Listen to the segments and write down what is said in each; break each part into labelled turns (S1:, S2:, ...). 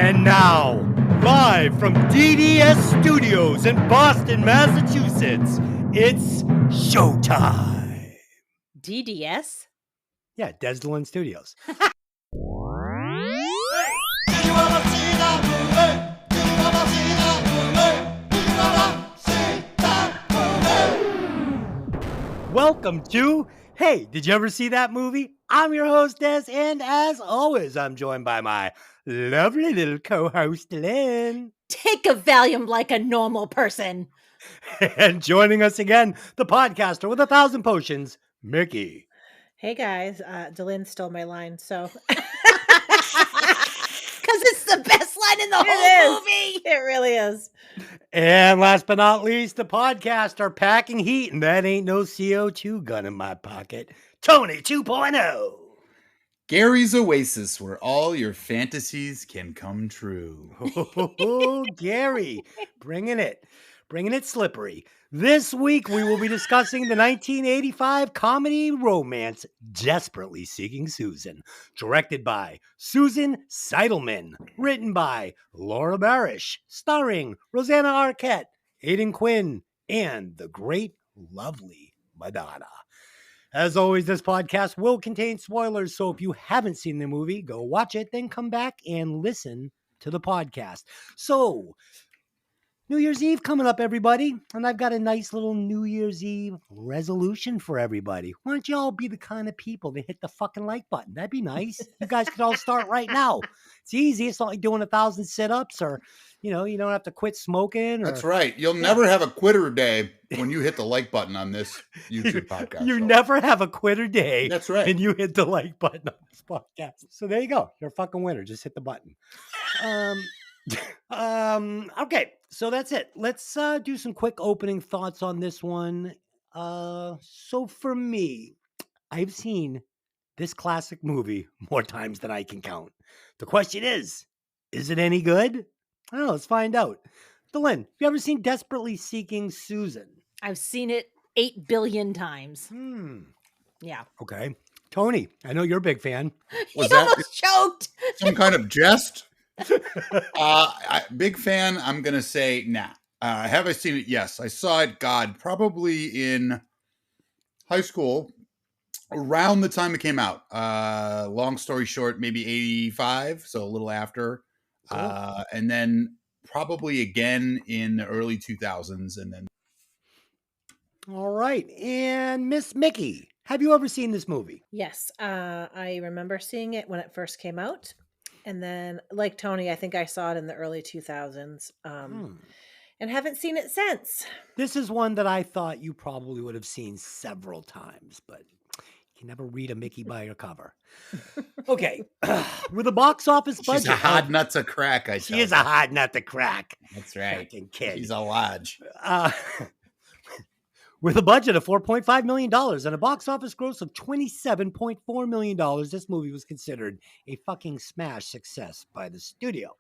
S1: And now, live from DDS Studios in Boston, Massachusetts, it's showtime.
S2: DDS?
S1: Yeah, Desdelin Studios. Welcome to Hey, did you ever see that movie? I'm your host, Des, and as always, I'm joined by my lovely little co-host, Lynn.
S2: Take a Valium like a normal person.
S1: And joining us again, the podcaster with 1,000 potions, Mickey.
S3: Hey guys, Delynn stole my line, so
S2: Because it's the best line in the whole movie.
S3: It really is.
S1: And last but not least, the podcaster packing heat, and that ain't no CO2 gun in my pocket, Tony 2.0.
S4: Gary's Oasis, where all your fantasies can come true.
S1: Oh, Gary, bringing it slippery. This week, we will be discussing the 1985 comedy romance Desperately Seeking Susan, directed by Susan Seidelman, written by Laura Barish, starring Rosanna Arquette, Aidan Quinn, and the great, lovely Madonna. As always, this podcast will contain spoilers, so if you haven't seen the movie, go watch it, then come back and listen to the podcast. So, New Year's Eve coming up, everybody, and I've got a nice little New Year's Eve resolution for everybody. Why don't you all be the kind of people that hit the fucking like button? That'd be nice. You guys could all start right now. It's easy. It's not like doing 1,000 sit-ups or, you don't have to quit smoking.
S4: That's right. You'll never have a quitter day when you hit the like button on this YouTube podcast.
S1: You never have a quitter day.
S4: That's right.
S1: And you hit the like button on this podcast. So there you go. You're a fucking winner. Just hit the button. Okay, so that's it. Let's do some quick opening thoughts on this one. So for me, I've seen this classic movie more times than I can count. The question is it any good? I don't know. Let's find out. Delynn, have you ever seen Desperately Seeking Susan?
S2: I've seen it 8 billion times. Yeah.
S1: Okay. Tony, I know you're a big fan.
S4: Was
S2: He
S4: that
S2: almost choked.
S4: some kind of jest? Big fan. I'm going to say, nah. Have I seen it? Yes. I saw it, probably in high school around the time it came out. Long story short, maybe 85. So a little after. Cool. And then probably again in the early 2000s. And then.
S1: All right. And Miss Mickey, have you ever seen this movie?
S3: Yes, I remember seeing it when it first came out, and then, like Tony, I think I saw it in the early 2000s, and haven't seen it since.
S1: This is one that I thought you probably would have seen several times, but you can never read a Mickey by your cover. Okay. With a box office budget.
S4: She's a hard nut to crack,
S1: She is a hard nut to crack.
S4: That's right.
S1: Fucking kid.
S4: She's a lodge.
S1: With a budget of $4.5 million and a box office gross of $27.4 million, this movie was considered a fucking smash success by the studio.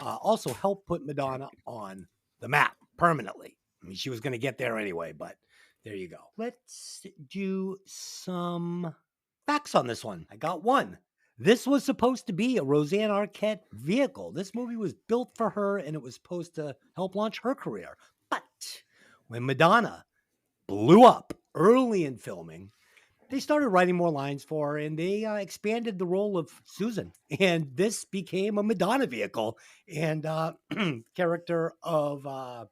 S1: Also helped put Madonna on the map permanently. I mean, she was going to get there anyway, but there you go. Let's do some facts on this one. I got one. This was supposed to be a Rosanna Arquette vehicle. This movie was built for her, and it was supposed to help launch her career. But when Madonna blew up early in filming, they started writing more lines for her, and they expanded the role of Susan. And this became a Madonna vehicle. And character of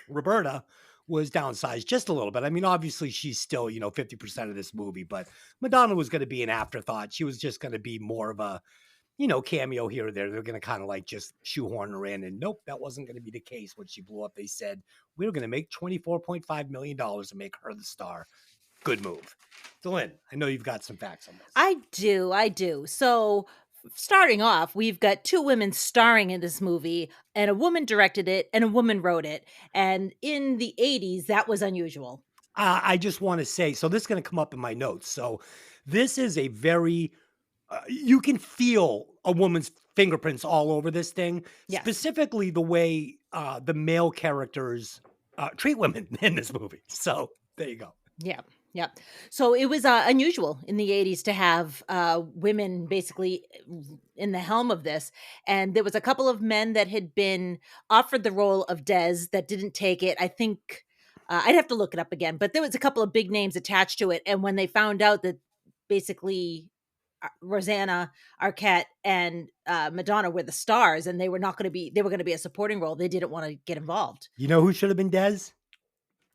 S1: Roberta was downsized just a little bit. I mean, obviously, she's still, 50% of this movie, but Madonna was going to be an afterthought. She was just going to be more of a, cameo here or there. They're going to kind of like just shoehorn her in. And nope, that wasn't going to be the case when she blew up. They said, we're going to make $24.5 million to make her the star. Good move. Delynn, I know you've got some facts on this.
S2: I do. So starting off, we've got 2 women starring in this movie, and a woman directed it and a woman wrote it. And in the 80s, that was unusual.
S1: I just want to say, so this is going to come up in my notes. So this is a very... you can feel a woman's fingerprints all over this thing,
S2: Yes.
S1: Specifically the way the male characters treat women in this movie. So there you go.
S2: Yeah. Yep. So it was unusual in the 80s to have women basically in the helm of this. And there was a couple of men that had been offered the role of Des that didn't take it. I think I'd have to look it up again, but there was a couple of big names attached to it. And when they found out that basically Rosanna Arquette and Madonna were the stars and they were going to be a supporting role, they didn't want to get involved.
S1: You know who should have been Des?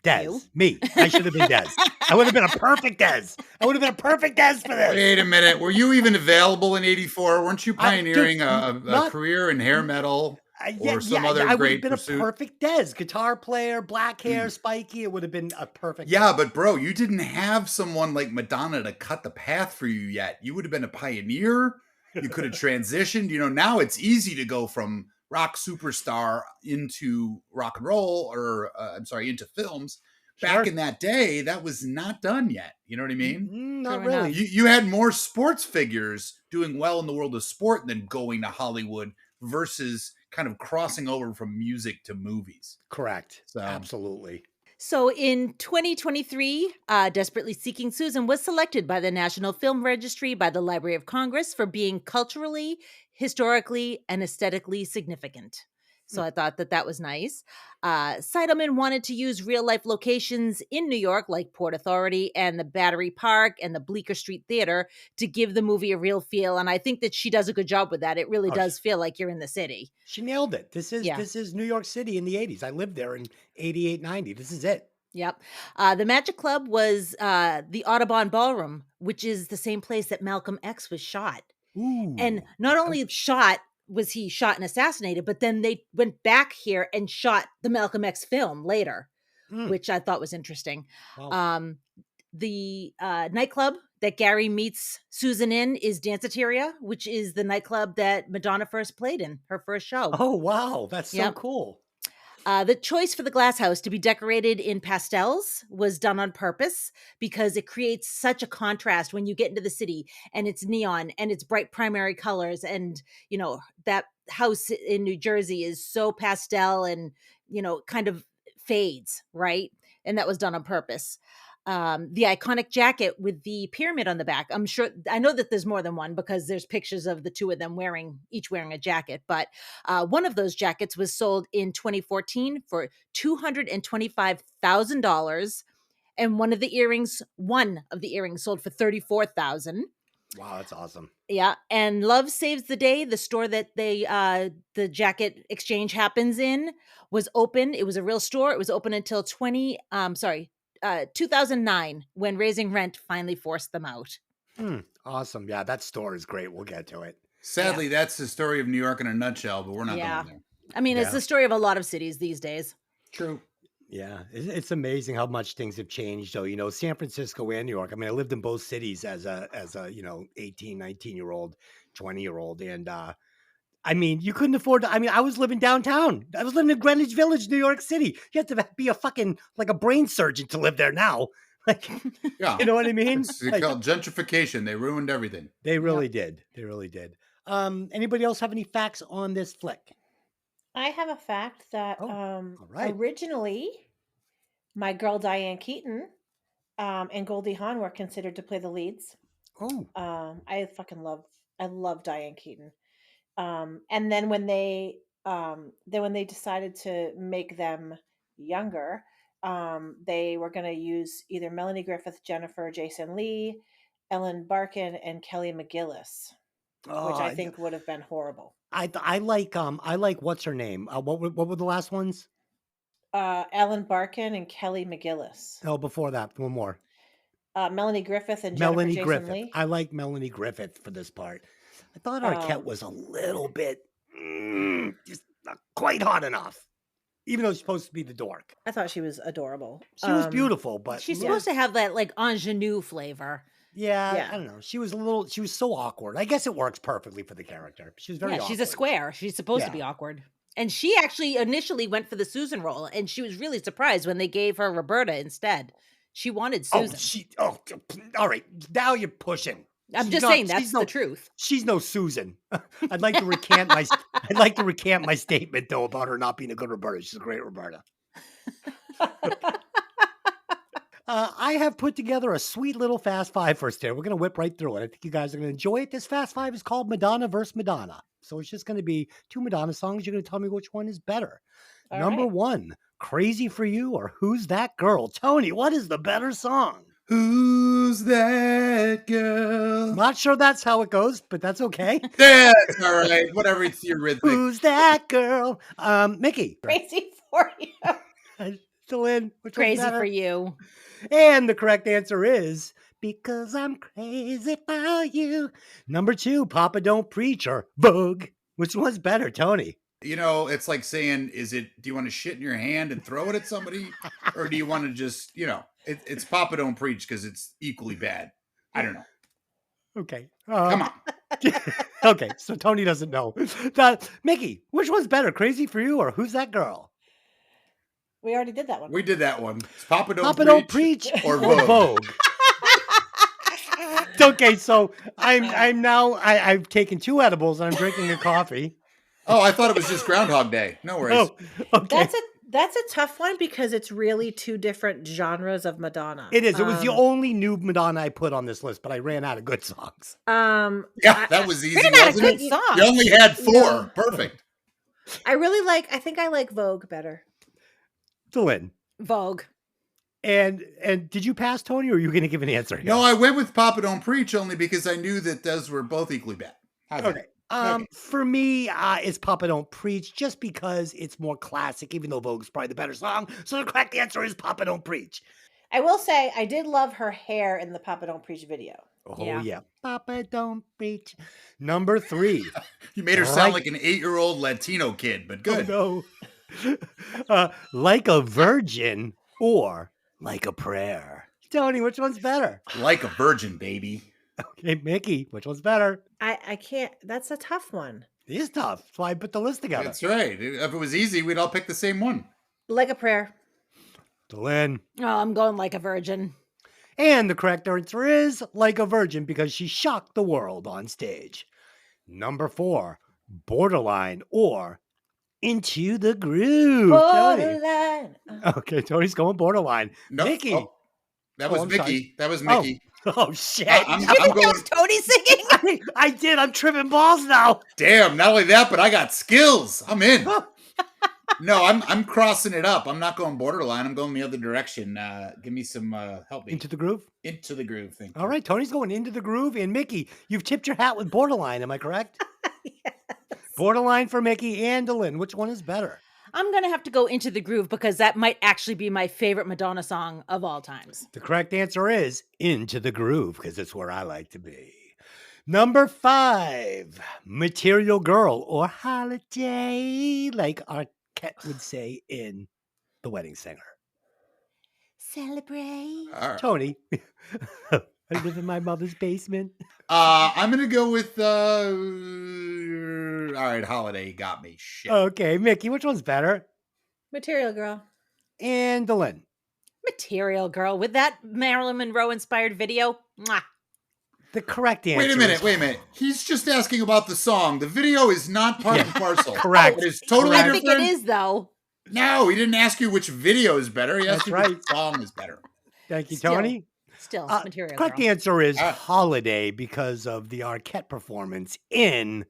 S1: Des.
S2: You?
S1: Me. I should have been Des. I would have been a perfect Des. I would have been a perfect Des for this.
S4: Wait a minute. Were you even available in '84? Weren't you pioneering
S1: Dude,
S4: a career in hair metal or some other
S1: I would
S4: great
S1: have been
S4: pursuit?
S1: a perfect Des. Guitar player, black hair, spiky. It would have been a perfect.
S4: Yeah, but bro, you didn't have someone like Madonna to cut the path for you yet. You would have been a pioneer. You could have transitioned. You know, now it's easy to go from rock superstar into rock and roll, or into films. Back in that day, that was not done yet. You know what I mean?
S1: Not
S2: True
S1: really.
S2: enough.
S4: You had more sports figures doing well in the world of sport than going to Hollywood versus kind of crossing over from music to movies.
S1: Correct.
S4: So-
S1: Absolutely.
S2: So in 2023, Desperately Seeking Susan was selected by the National Film Registry by the Library of Congress for being culturally, historically, and aesthetically significant. So I thought that was nice. Seidelman wanted to use real-life locations in New York, like Port Authority and the Battery Park and the Bleecker Street Theater, to give the movie a real feel. And I think that she does a good job with that. It really does feel like you're in the city.
S1: She nailed it. This is New York City in the 80s. I lived there in 88, 90. This is it.
S2: Yep. The Magic Club was the Audubon Ballroom, which is the same place that Malcolm X was shot.
S1: Ooh.
S2: And not only was he shot and assassinated, but then they went back here and shot the Malcolm X film later, which I thought was interesting.
S1: Wow.
S2: The nightclub that Gary meets Susan in is Danceteria, which is the nightclub that Madonna first played in, her first show.
S1: Oh, wow. That's so
S2: Yep.
S1: cool.
S2: The choice for the glass house to be decorated in pastels was done on purpose because it creates such a contrast when you get into the city and it's neon and it's bright primary colors. And, you know, that house in New Jersey is so pastel and, you know, kind of fades, right? And that was done on purpose. The iconic jacket with the pyramid on the back. I know that there's more than one because there's pictures of the two of them each wearing a jacket, but one of those jackets was sold in 2014 for $225,000. And one of the earrings sold for $34,000.
S1: Wow, that's awesome.
S2: Yeah. And Love Saves the Day, the store that the jacket exchange happens in, was open. It was a real store. It was open until 2009, when raising rent finally forced them out.
S1: Awesome. Yeah, that store is great. We'll get to it.
S4: Sadly, that's the story of New York in a nutshell, but we're not going there.
S2: I mean, it's the story of a lot of cities these days.
S4: True.
S1: Yeah, it's amazing how much things have changed. So, you know, San Francisco and New York. I mean, I lived in both cities as a 18, 19-year-old, 20-year-old. And I mean, you couldn't afford to. I mean, I was living downtown. I was living in Greenwich Village, New York City. You have to be a fucking like a brain surgeon to live there now. Like,
S4: yeah,
S1: you know what I mean?
S4: It's called gentrification. They ruined everything.
S1: They really did. They really did. Anybody else have any facts on this flick?
S3: I have a fact that originally my girl Diane Keaton and Goldie Hawn were considered to play the leads.
S1: Oh,
S3: I love Diane Keaton. And then when they decided to make them younger, they were going to use either Melanie Griffith, Jennifer Jason Leigh, Ellen Barkin, and Kelly McGillis, which I think would have been horrible.
S1: I like what's her name? What were the last ones?
S3: Ellen Barkin and Kelly McGillis.
S1: Oh, before that, one more.
S3: Melanie Griffith and
S1: Melanie
S3: Jennifer
S1: Griffith.
S3: Jason Leigh.
S1: I like Melanie Griffith for this part. I thought Arquette was a little bit just not quite hot enough, even though she's supposed to be the dork.
S3: I thought she was adorable.
S1: She was beautiful, but
S2: She's supposed to have that like ingenue flavor.
S1: Yeah, I don't know. She was so awkward. I guess it works perfectly for the character. She was very awkward.
S2: She's a square. She's supposed to be awkward. And she actually initially went for the Susan role, and she was really surprised when they gave her Roberta instead. She wanted Susan.
S1: All right. Now you're pushing.
S2: I'm just saying that's the truth.
S1: She's no Susan. I'd like to recant my statement though about her not being a good Roberta. She's a great Roberta. I have put together a sweet little Fast Five for us today. We're going to whip right through it. I think you guys are going to enjoy it. This Fast Five is called Madonna versus Madonna. So it's just going to be two Madonna songs. You're going to tell me which one is better.
S3: All
S1: Number
S3: right.
S1: one, Crazy for You or Who's That Girl? Tony, what is the better song?
S4: Who's that girl?
S1: Not sure that's how it goes, but that's okay.
S4: That's all right. Whatever, it's your rhythmic.
S1: Who's that girl? Mickey.
S3: Crazy for you.
S1: Still in. Which one's
S2: Crazy
S1: better?
S2: for you.
S1: And the correct answer is Because I'm Crazy for You. Number two, Papa Don't Preach or Vogue. Which one's better, Tony?
S4: You know, it's like saying, do you want to shit in your hand and throw it at somebody? Or do you want to just, it's Papa Don't Preach because it's equally bad. I don't know.
S1: Okay.
S4: Come on.
S1: Okay, so Tony doesn't know. Mickey, which one's better, Crazy for You or Who's That Girl?
S3: We already did that one.
S4: We did that one. It's Papa
S1: Papa
S4: Don't
S1: Preach
S4: or
S1: or
S4: Vogue.
S1: Vogue. Okay, so I've taken two edibles and I'm drinking a coffee.
S4: Oh, I thought it was just Groundhog Day. No worries.
S1: Oh, okay.
S3: That's a tough one because it's really two different genres of Madonna.
S1: It is. It was the only new Madonna I put on this list, but I ran out of good songs.
S4: Yeah, that was easy.
S3: Ran out of
S4: Wasn't
S3: good
S4: it?
S3: songs.
S4: You only had four.
S3: No.
S4: Perfect.
S3: I think I like Vogue better.
S1: Lynn.
S2: Vogue.
S1: And did you pass, Tony, or are you going to give an answer here?
S4: No, I went with Papa Don't Preach only because I knew that those were both equally bad. How's that?
S1: Okay. For me, it's Papa Don't Preach, just because it's more classic, even though Vogue's probably the better song. So the correct answer is Papa Don't Preach.
S3: I will say I did love her hair in the Papa Don't Preach video.
S1: Oh, yeah. Papa Don't Preach. Number three.
S4: You made her sound like an 8-year-old Latino kid, but good.
S1: Oh, no. Like a Virgin or Like a Prayer. Tony, which one's better?
S4: Like a virgin, baby.
S1: Okay, Mickey, which one's better?
S3: I can't. That's a tough one.
S1: It is tough. That's why I put the list together.
S4: That's right. If it was easy, we'd all pick the same one.
S3: Like a Prayer.
S1: Lynn.
S2: Oh, I'm going Like a Virgin.
S1: And the correct answer is Like a Virgin because she shocked the world on stage. Number four, Borderline or Into the Groove.
S3: Borderline.
S1: Tony. Okay, Tony's going Borderline.
S4: No,
S1: Mickey.
S4: oh, that was
S1: I'm
S4: Mickey.
S1: sorry.
S4: That was Mickey.
S1: Oh, shit.
S4: I'm
S2: Did you think
S4: going.
S2: that was Tony singing?
S1: I did. I'm tripping balls now.
S4: Damn! Not only that, but I got skills. I'm in. No, I'm crossing it up. I'm not going Borderline. I'm going the other direction. Give me some help me.
S1: Into the Groove?
S4: Into the Groove. Thank you.
S1: All right, Tony's going Into the Groove. And Mickey, you've tipped your hat with Borderline. Am I correct?
S3: Yes.
S1: Borderline for Mickey and Lynn. Which one is better?
S2: I'm going to have to go Into the Groove because that might actually be my favorite Madonna song of all times.
S1: The correct answer is Into the Groove because it's where I like to be. Number five, Material Girl or Holiday, like Arquette would say in The Wedding Singer.
S2: Celebrate.
S4: All right.
S1: Tony, I live in my mother's basement.
S4: I'm gonna go with. All right, Holiday got me. Shit.
S1: Okay, Mickey, which one's better?
S3: Material Girl.
S1: And Lynn.
S2: Material Girl with that Marilyn Monroe inspired video. Mwah.
S1: The correct answer.
S4: Wait a minute. He's just asking about the song. The video is not part of the parcel.
S1: Correct.
S4: It is totally
S2: I
S4: different.
S2: think it is, though.
S4: No, he didn't ask you which video is better. He asked
S1: That's
S4: you
S1: right.
S4: which song is better.
S1: Thank you,
S2: Still.
S1: Tony.
S2: Still, Material
S1: Correct
S2: Girl.
S1: answer is
S4: Ah.
S1: Holiday because of the Arquette performance in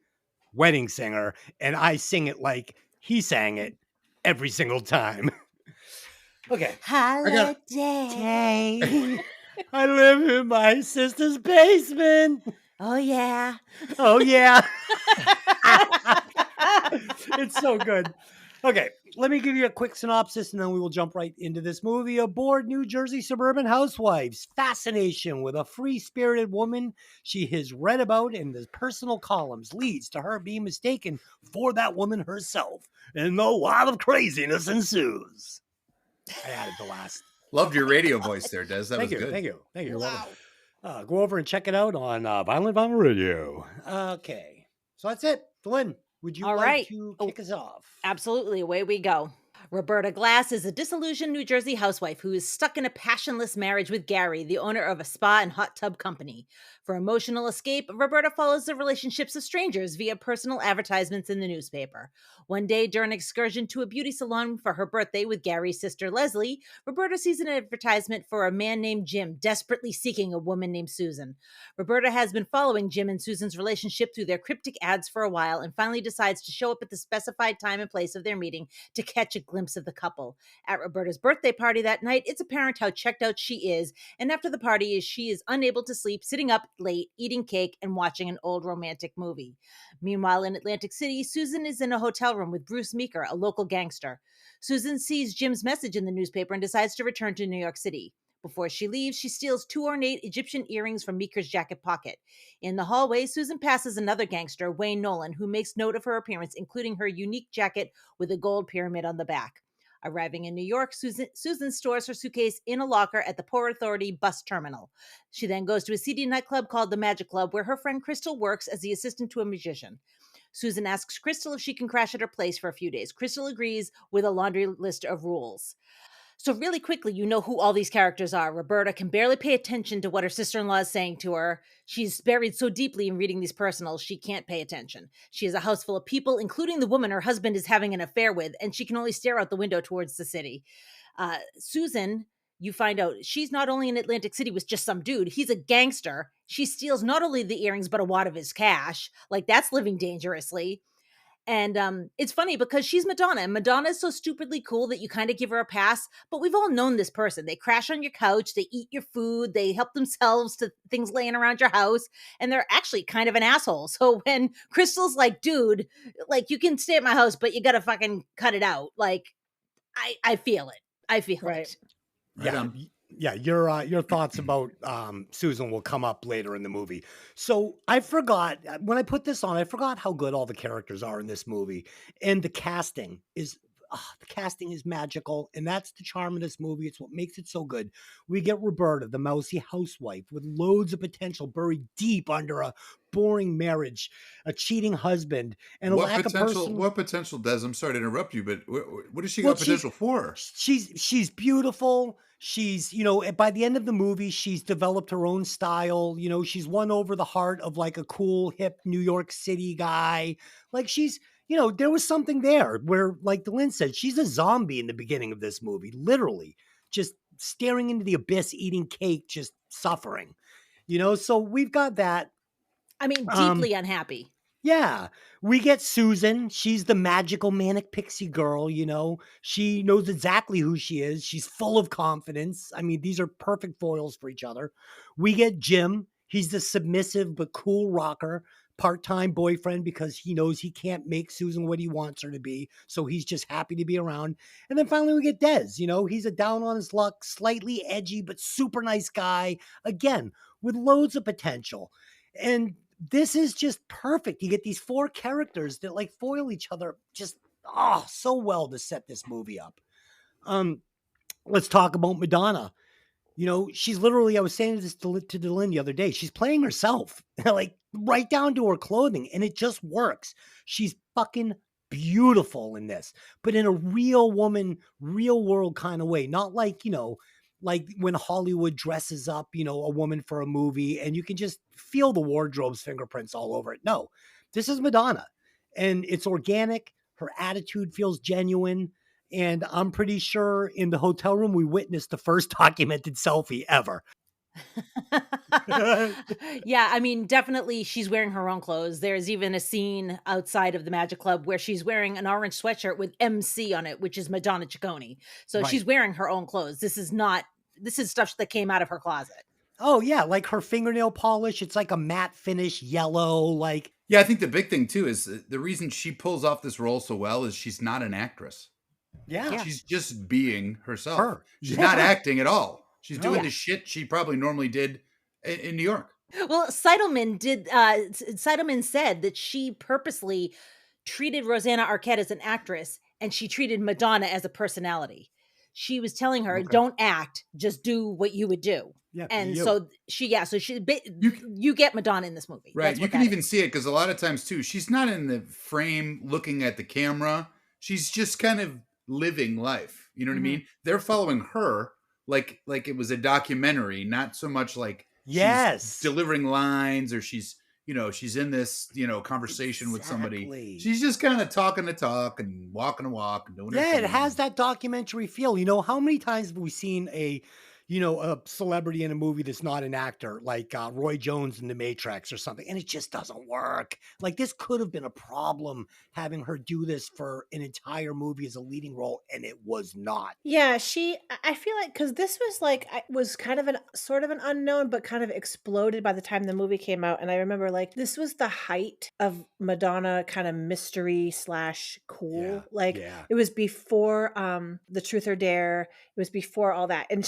S1: Wedding Singer, and I sing it like he sang it every single time. Okay.
S2: Holiday.
S1: Day. I live in my sister's basement.
S2: Oh, yeah.
S1: Oh, yeah. It's so good. Okay, let me give you a quick synopsis and then we will jump right into this movie. Aboard New Jersey suburban housewives, fascination with a free-spirited woman she has read about in the personal columns leads to her being mistaken for that woman herself, and the wild of craziness ensues. I added the last.
S4: Loved your radio voice there, Des. That was good.
S1: Thank you. Wow. Go over and check it out on Violent Vinyl Radio. Okay, so that's it. Lynn, would you
S2: All
S1: like
S2: right.
S1: to kick us off?
S2: Absolutely. Away we go. Roberta Glass is a disillusioned New Jersey housewife who is stuck in a passionless marriage with Gary, the owner of a spa and hot tub company. For emotional escape, Roberta follows the relationships of strangers via personal advertisements in the newspaper. One day, during an excursion to a beauty salon for her birthday with Gary's sister Leslie, Roberta sees an advertisement for a man named Jim desperately seeking a woman named Susan. Roberta has been following Jim and Susan's relationship through their cryptic ads for a while and finally decides to show up at the specified time and place of their meeting to catch a glimpse of the couple. At Roberta's birthday party that night, it's apparent how checked out she is, and after the party, she is unable to sleep, sitting up late, eating cake, and watching an old romantic movie. Meanwhile, in Atlantic City, Susan is in a hotel room with Bruce Meeker, a local gangster. Susan sees Jim's message in the newspaper and decides to return to New York City. Before she leaves, she steals 2 ornate Egyptian earrings from Meeker's jacket pocket. In the hallway, Susan passes another gangster, Wayne Nolan, who makes note of her appearance, including her unique jacket with a gold pyramid on the back. Arriving in New York, Susan stores her suitcase in a locker at the Port Authority bus terminal. She then goes to a seedy nightclub called the Magic Club, where her friend Crystal works as the assistant to a magician. Susan asks Crystal if she can crash at her place for a few days. Crystal agrees with a laundry list of rules. So really quickly, you know who all these characters are. Roberta can barely pay attention to what her sister-in-law is saying to her. She's buried so deeply in reading these personals, she can't pay attention. She has a house full of people, including the woman her husband is having an affair with, and she can only stare out the window towards the city. Susan, you find out she's not only in Atlantic City with just some dude, he's a gangster. She steals not only the earrings, but a wad of his cash. Like, that's living dangerously. And it's funny because she's Madonna, and Madonna is so stupidly cool that you kind of give her a pass. But we've all known this person. They crash on your couch, they eat your food, they help themselves to things laying around your house, and they're actually kind of an asshole. So when Crystal's like, dude, like, you can stay at my house, but you gotta fucking cut it out. Like, I feel it. I feel it.
S1: Yeah, your thoughts about Susan will come up later in the movie. So I forgot when I put this on, I forgot how good all the characters are in this movie, and the casting is magical, and that's the charm of this movie. It's what makes it so good. We get Roberta, the mousy housewife, with loads of potential buried deep under a boring marriage, a cheating husband, and a lack of person.
S4: What potential, Des? I'm sorry to interrupt you, but what does she got potential for?
S1: She's beautiful. She's, by the end of the movie, she's developed her own style. She's won over the heart of like a cool, hip New York City guy. Like she's, there was something there where, like Delynn said, she's a zombie in the beginning of this movie, literally just staring into the abyss, eating cake, just suffering, so we've got that.
S2: I mean, deeply unhappy.
S1: Yeah, we get Susan. She's the magical manic pixie girl, She knows exactly who she is. She's full of confidence. I mean, these are perfect foils for each other. We get Jim. He's the submissive but cool rocker, part-time boyfriend because he knows he can't make Susan what he wants her to be. So he's just happy to be around. And then finally we get Des. He's a down on his luck, slightly edgy, but super nice guy. Again, with loads of potential. And this is just perfect. You get these 4 characters that like foil each other just so well to set this movie up. Let's talk about Madonna. She's literally, I was saying this to Delynn the other day, she's playing herself, like right down to her clothing, and it just works. She's fucking beautiful in this, but in a real woman, real world kind of way. Not like, like when Hollywood dresses up, a woman for a movie and you can just feel the wardrobe's fingerprints all over it. No, this is Madonna and it's organic. Her attitude feels genuine. And I'm pretty sure in the hotel room, we witnessed the first documented selfie ever.
S2: Yeah, I mean, definitely she's wearing her own clothes. There's even a scene outside of the Magic Club where she's wearing an orange sweatshirt with MC on it, which is Madonna Ciccone. So she's wearing her own clothes. This is stuff that came out of her closet.
S1: Oh yeah, like her fingernail polish. It's like a matte finish yellow, like.
S4: Yeah, I think the big thing too is the reason she pulls off this role so well is she's not an actress.
S1: Yeah.
S4: She's just being herself. She's not acting at all. She's doing the shit she probably normally did in New York.
S2: Well, Seidelman said that she purposely treated Rosanna Arquette as an actress and she treated Madonna as a personality. She was telling her, don't act, just do what you would do.
S1: Yeah,
S2: and so you get Madonna in this movie.
S4: Right. You can even see it because a lot of times too, she's not in the frame looking at the camera. She's just kind of living life. You know what I
S2: Mhm.
S4: mean? They're following her like it was a documentary, not so much like she's
S1: Yes.
S4: delivering lines or she's she's in this conversation with somebody.
S1: Exactly.
S4: She's just kind of talking the talk and walking the walk and doing her
S1: Yeah,
S4: thing.
S1: it has that documentary feel. How many times have we seen a celebrity in a movie that's not an actor, like Roy Jones in The Matrix or something, and it just doesn't work. Like, this could have been a problem having her do this for an entire movie as a leading role, and it was not.
S3: Yeah, I feel like because this was like was kind of an sort of an unknown, but kind of exploded by the time the movie came out. And I remember like this was the height of Madonna kind of mystery slash cool. Like
S1: Yeah.
S3: it was before The Truth or Dare. It was before all that, and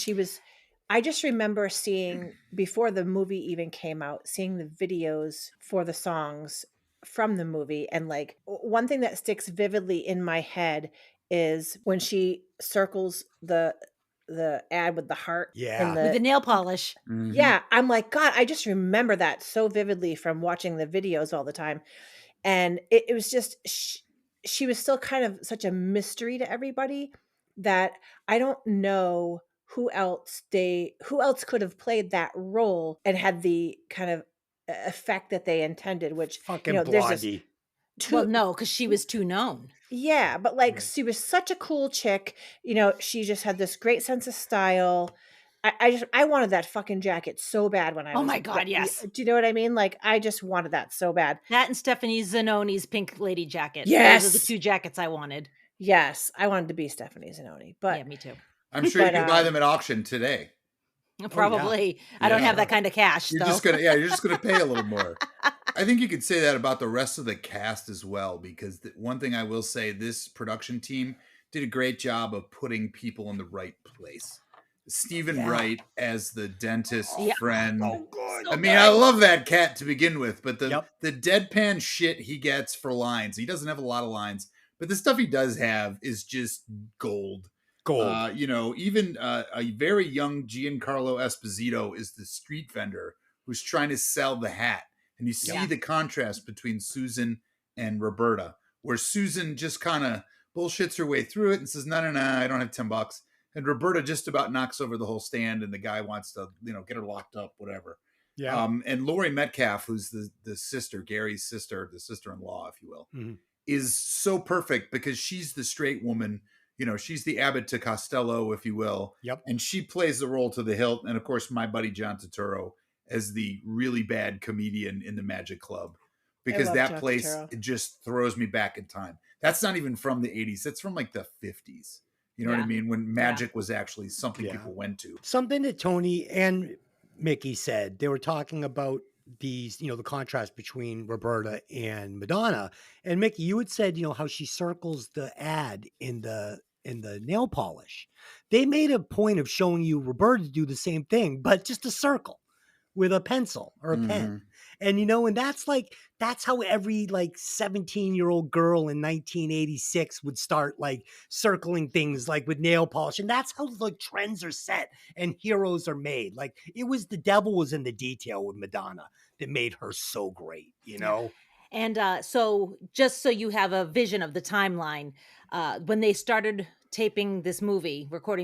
S3: I just remember seeing before the movie even came out, seeing the videos for the songs from the movie, and like one thing that sticks vividly in my head is when she circles the ad with the heart
S1: Yeah.
S2: With the nail polish.
S4: Mhm.
S3: yeah, I'm like, God, I just remember that so vividly from watching the videos all the time. And it was just she was still kind of such a mystery to everybody that I don't know who else could have played that role and had the kind of effect that they intended, which
S1: Fucking
S3: there's this
S1: Blondie.
S2: Well,
S3: two
S2: no, because she was too known.
S3: yeah, but like
S1: Right.
S3: she was such a cool chick. She just had this great sense of style. I wanted that fucking jacket so bad when I
S2: Oh
S3: was
S2: my God, yes.
S3: Do you know what I mean? Like I just wanted that so bad.
S2: That and Stephanie Zanoni's pink lady jacket. Those are the
S3: Yes.
S2: two jackets I wanted.
S3: Yes, I wanted to be Stephanie Zanoni, but
S2: Yeah, me too.
S4: I'm sure you
S3: But,
S4: can buy them at auction today.
S2: Probably. I don't
S4: Yeah.
S2: have that kind of cash,
S4: You're
S2: though.
S4: just gonna pay a little more. I think you could say that about the rest of the cast as well, because one thing I will say, this production team did a great job of putting people in the right place. Stephen
S1: Yeah.
S4: Wright as the dentist
S2: Yeah.
S4: friend.
S1: So good.
S4: I mean, I love that cat to begin with, but the
S1: Yep.
S4: deadpan shit he gets for lines, he doesn't have a lot of lines, but the stuff he does have is just gold.
S1: Gold.
S4: Even a very young Giancarlo Esposito is the street vendor who's trying to sell the hat. And you see
S2: Yeah.
S4: the contrast between Susan and Roberta, where Susan just kind of bullshits her way through it and says, no, I don't have $10. And Roberta just about knocks over the whole stand, and the guy wants to, get her locked up, whatever.
S1: Yeah.
S4: And Laurie Metcalf, who's the sister, Gary's sister, the sister-in-law, if you will,
S1: Mhm.
S4: is so perfect because she's the straight woman. She's the Abbott to Costello, if you will.
S1: Yep.
S4: And she plays the role to the hilt. And of course, my buddy John Turturro as the really bad comedian in the Magic Club, because
S3: love
S4: that
S3: John
S4: place,
S3: Turturro.
S4: it just throws me back in time. That's not even from the 80s. That's from like the 50s. You know what I
S2: Yeah.
S4: mean? When magic was actually something
S1: Yeah.
S4: people went to.
S1: Something that Tony and Mickey said, they were talking about these, the contrast between Roberta and Madonna. And Mickey, you had said, how she circles the ad in the nail polish. They made a point of showing you Roberta do the same thing, but just a circle with a pencil or a pen. And and that's how every 17-year-old girl in 1986 would start circling things with nail polish. And that's how trends are set and heroes are made. It was the devil was in the detail with Madonna that made her so great,
S2: And so, just so you have a vision of the timeline, when they started recording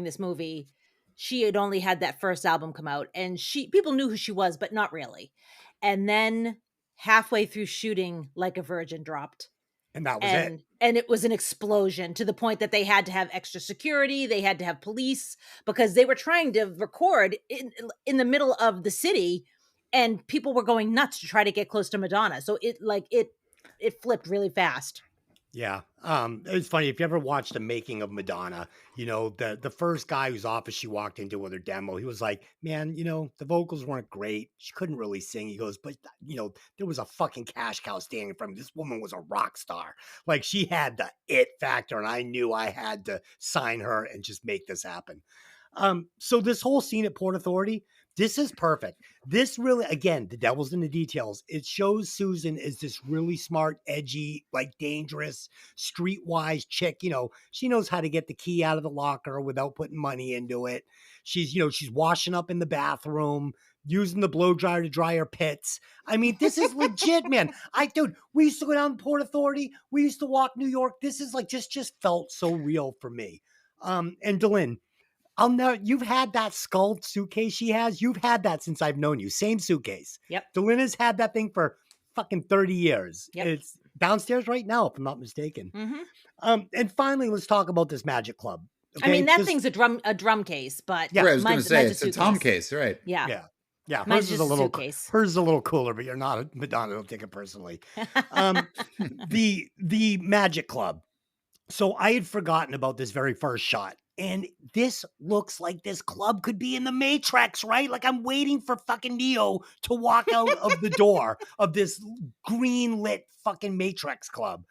S2: this movie, she had only had that first album come out, and people knew who she was, but not really. And then halfway through shooting, Like a Virgin dropped.
S1: And that was it.
S2: And it was an explosion to the point that they had to have extra security. They had to have police because they were trying to record in the middle of the city, and people were going nuts to try to get close to Madonna. So it flipped really fast.
S1: Yeah. It's funny if you ever watched the making of Madonna, the first guy whose office she walked into with her demo, he was like, man, the vocals weren't great. She couldn't really sing. He goes, but there was a fucking cash cow standing in front of me. This woman was a rock star. She had the it factor, and I knew I had to sign her and just make this happen. So this whole scene at Port Authority, This is perfect. This really, again, the devil's in the details. It shows Susan as this really smart, edgy, like dangerous, streetwise chick. She knows how to get the key out of the locker without putting money into it. She's washing up in the bathroom, using the blow dryer to dry her pits. I mean, this is legit, man. Dude, we used to go down to Port Authority. We used to walk New York. This is like just felt so real for me. And Delin, you've had that skull suitcase she has. You've had that since I've known you. Same suitcase.
S2: Yep.
S1: Delina's had that thing for fucking 30 years.
S2: Yep.
S1: It's downstairs right now, if I'm not mistaken.
S2: Mm-hmm.
S1: And finally, let's talk about this Magic Club.
S2: Okay? I mean, that thing's a drum case, but
S1: yeah,
S4: right, I was going to say it's a Tom case, right?
S2: Yeah.
S1: Yeah,
S2: hers is a little suitcase.
S1: Hers is a little cooler, but you're not a Madonna. Don't take it personally. The Magic Club. So I had forgotten about this very first shot. And this looks like this club could be in the Matrix, right? Like I'm waiting for fucking Neo to walk out of the door of this green lit fucking Matrix club.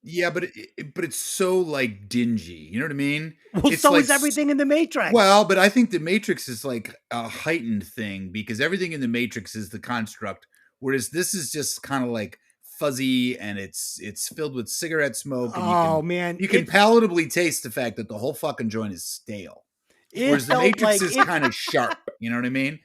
S4: Yeah, but it's so like dingy. You know what I mean?
S1: Well,
S4: it's
S1: so
S4: like,
S1: is everything in the Matrix.
S4: Well, but I think the Matrix is like a heightened thing because everything in the Matrix is the construct, whereas this is just kind of like fuzzy and it's filled with cigarette smoke. And you can palatably taste the fact that the whole fucking joint is stale. Whereas the Matrix is kind of sharp. You know what I mean?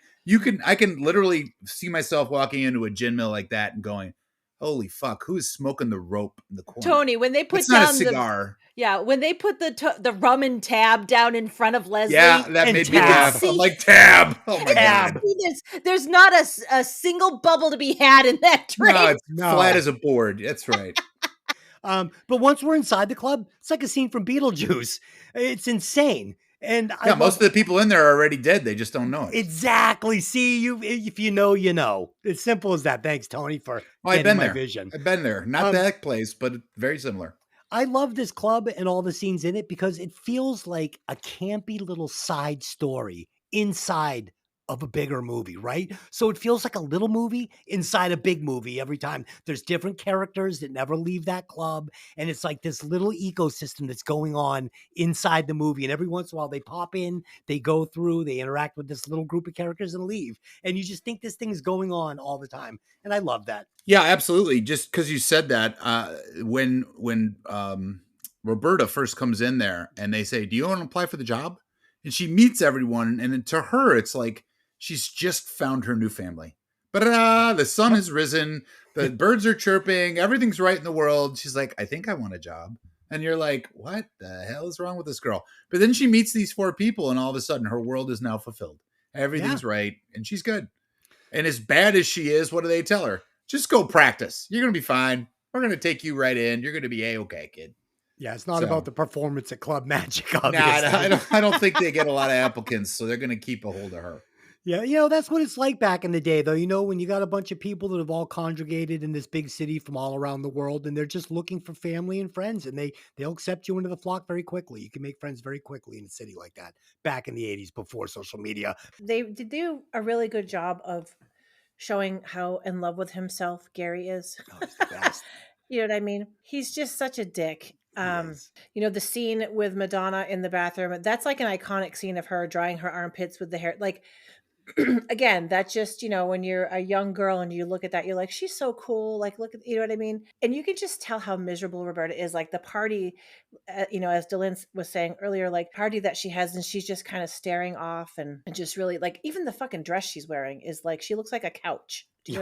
S4: I can literally see myself walking into a gin mill like that and going, holy fuck, who is smoking the rope in the corner?
S2: Tony, when they put
S4: it's
S2: down
S4: not a cigar.
S2: when they put the rum and tab down in front of Leslie.
S4: Yeah, that made me laugh. I'm like, tab. Oh my God.
S2: There's not a single bubble to be had in that drink.
S4: No, it's flat as a board. That's right.
S1: But once we're inside the club, it's like a scene from Beetlejuice. It's insane. And
S4: most of the people in there are already dead. They just don't know it.
S1: Exactly. See, if you know, you know. It's simple as that. Thanks, Tony, for getting my vision.
S4: I've been there. Not that place, but very similar.
S1: I love this club and all the scenes in it because it feels like a campy little side story inside of a bigger movie, right? So it feels like a little movie inside a big movie every time. There's different characters that never leave that club. And it's like this little ecosystem that's going on inside the movie. And every once in a while they pop in, they go through, they interact with this little group of characters and leave. And you just think this thing is going on all the time. And I love that.
S4: Yeah, absolutely. Just because you said that, when Roberta first comes in there and they say, do you want to apply for the job? And she meets everyone. And to her, it's like, she's just found her new family. But the sun has risen. The birds are chirping. Everything's right in the world. She's like, I think I want a job. And you're like, what the hell is wrong with this girl? But then she meets these 4 people and all of a sudden her world is now fulfilled. Everything's right. And she's good. And as bad as she is, what do they tell her? Just go practice. You're going to be fine. We're going to take you right in. You're going to be A-okay, kid.
S1: Yeah, it's not about the performance at Club Magic, obviously.
S4: Nah, I don't think they get a lot of applicants, so they're going to keep a hold of her.
S1: Yeah, that's what it's like back in the day, though. When you got a bunch of people that have all congregated in this big city from all around the world, and they're just looking for family and friends, and they'll accept you into the flock very quickly. You can make friends very quickly in a city like that back in the 80s before social media.
S3: They did do a really good job of showing how in love with himself Gary is.
S1: Oh, he's the best.
S3: You know what I mean? He's just such a dick. The scene with Madonna in the bathroom, that's like an iconic scene of her drying her armpits with the hair. Like, again, that's just, when you're a young girl and you look at that, you're like, she's so cool. Like, look at, you know what I mean? And you can just tell how miserable Roberta is. Like the party, as Delin was saying earlier, like party that she has, and she's just kind of staring off and just really like, even the fucking dress she's wearing is like, she looks like a couch.
S4: She's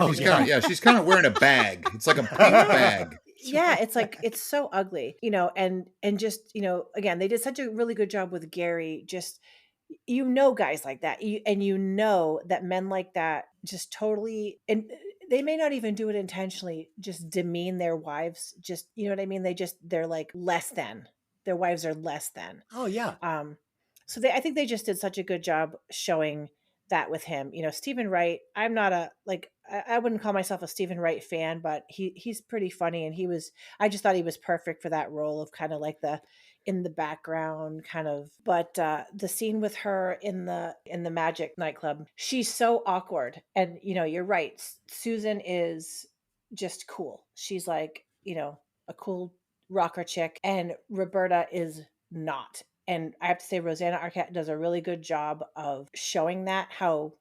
S4: kind of wearing a bag. It's like a pink bag.
S3: Yeah, it's like, it's so ugly, and just, again, they did such a really good job with Gary. Just, guys like that, that men like that just totally, and they may not even do it intentionally, just demean their wives. Just, you know what I mean? They're like less than. Their wives are less than.
S1: Oh yeah.
S3: So I think they just did such a good job showing that with him. Stephen Wright, I'm not I wouldn't call myself a Stephen Wright fan, but he's pretty funny, and I just thought he was perfect for that role of kind of like in the background kind of. But the scene with her in the Magic nightclub, she's so awkward. And you're right, Susan is just cool. She's like, a cool rocker chick, and Roberta is not. And I have to say, Rosanna Arquette does a really good job of showing that, how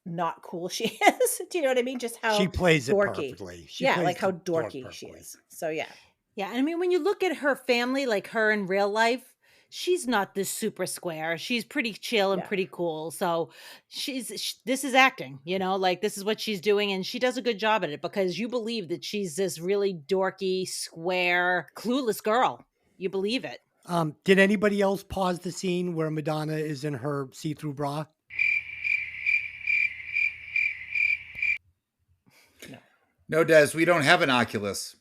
S3: not cool she is. Do you know what I mean? Just how
S1: She plays it
S3: dorky.
S1: perfectly. She
S3: Yeah,
S1: plays
S3: like how
S1: the dork
S3: dorky she
S1: perfectly.
S3: is. So yeah.
S2: Yeah, and I mean, when you look at her family, like her in real life, she's not this super square. She's pretty chill and
S3: Yeah.
S2: pretty cool. So this is acting, like this is what she's doing, and she does a good job at it because you believe that she's this really dorky, square, clueless girl. You believe it.
S1: Did anybody else pause the scene where Madonna is in her see-through bra?
S4: No, Des, we don't have an Oculus.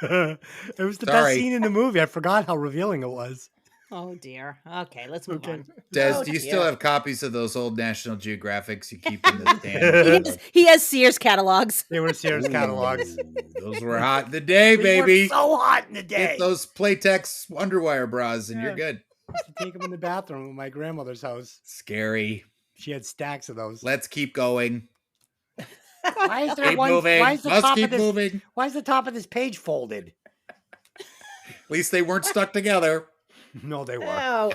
S1: It was the best
S4: Sorry.
S1: scene in the movie. I forgot how revealing it was.
S2: Oh dear. Okay, let's move
S1: Okay.
S2: on.
S4: Des,
S3: Oh,
S4: do you still
S3: dear.
S4: have copies of those old National Geographics you keep in the stand?
S2: He has Sears catalogs.
S1: They were Sears catalogs.
S4: Ooh, those were hot in the day,
S1: They were
S4: baby.
S1: so hot in the day.
S4: Get those Playtex underwire bras and you're
S1: Yeah.
S4: good.
S1: I used to take them in the bathroom at my grandmother's house.
S4: Scary.
S1: She had stacks of those.
S4: Let's keep going.
S1: Why is there
S4: Keep
S1: one?
S4: moving.
S1: Why is the
S4: Must
S1: top
S4: keep
S1: of this?
S4: moving.
S1: Why is the top of this page folded?
S4: At least they weren't stuck together.
S1: No, they were.
S3: Oh,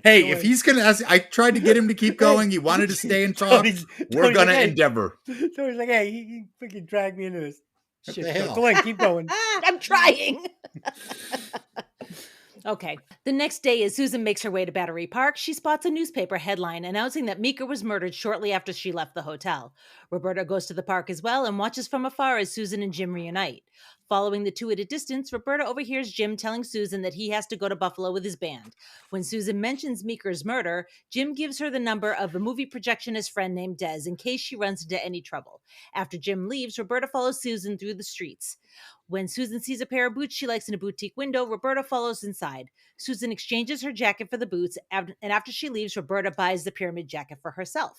S4: Hey, if he's going to ask, I tried to get him to keep going. He wanted to stay and talk.
S1: Tony's
S4: We're going to
S1: like, hey.
S4: endeavor.
S1: Tony's like, hey, you freaking drag me into this.
S4: What
S1: Shit,
S4: the
S1: go-
S4: hell?
S1: Go ahead, keep going.
S2: I'm trying. Okay. The next day, as Susan makes her way to Battery Park, she spots a newspaper headline announcing that Meeker was murdered shortly after she left the hotel. Roberta goes to the park as well and watches from afar as Susan and Jim reunite. Following the two at a distance, Roberta overhears Jim telling Susan that he has to go to Buffalo with his band. When Susan mentions Meeker's murder, Jim gives her the number of a movie projectionist friend named Des in case she runs into any trouble. After Jim leaves, Roberta follows Susan through the streets. When Susan sees a pair of boots she likes in a boutique window, Roberta follows inside. Susan exchanges her jacket for the boots, and after she leaves, Roberta buys the pyramid jacket for herself.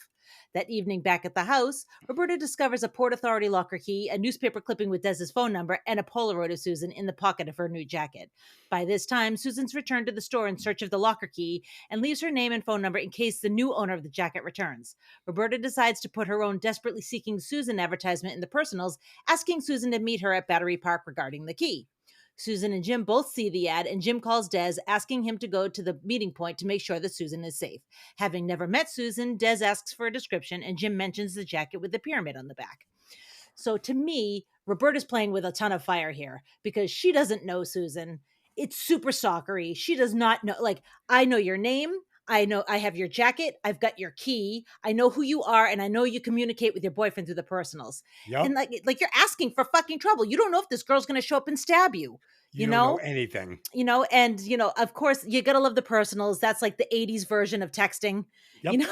S2: That evening, back at the house, Roberta discovers a Port Authority locker key, a newspaper clipping with Des's phone number, and a Polaroid of Susan in the pocket of her new jacket. By this time, Susan's returned to the store in search of the locker key and leaves her name and phone number in case the new owner of the jacket returns. Roberta decides to put her own desperately seeking Susan advertisement in the personals, asking Susan to meet her at Battery Park regarding the key. Susan and Jim both see the ad, and Jim calls Des, asking him to go to the meeting point to make sure that Susan is safe. Having never met Susan, Des asks for a description, and Jim mentions the jacket with the pyramid on the back. So to me, Roberta's playing with a ton of fire here because she doesn't know Susan. It's super stalkery. She does not know, like, I know your name. I know I have your jacket. I've got your key. I know who you are, and I know you communicate with your boyfriend through the personals.
S1: Yep.
S2: And like you're asking for fucking trouble. You don't know if this girl's going to show up and stab you.
S1: You don't know anything.
S2: And of course, you gotta love the personals. That's like the 80s version of texting.
S1: Yep.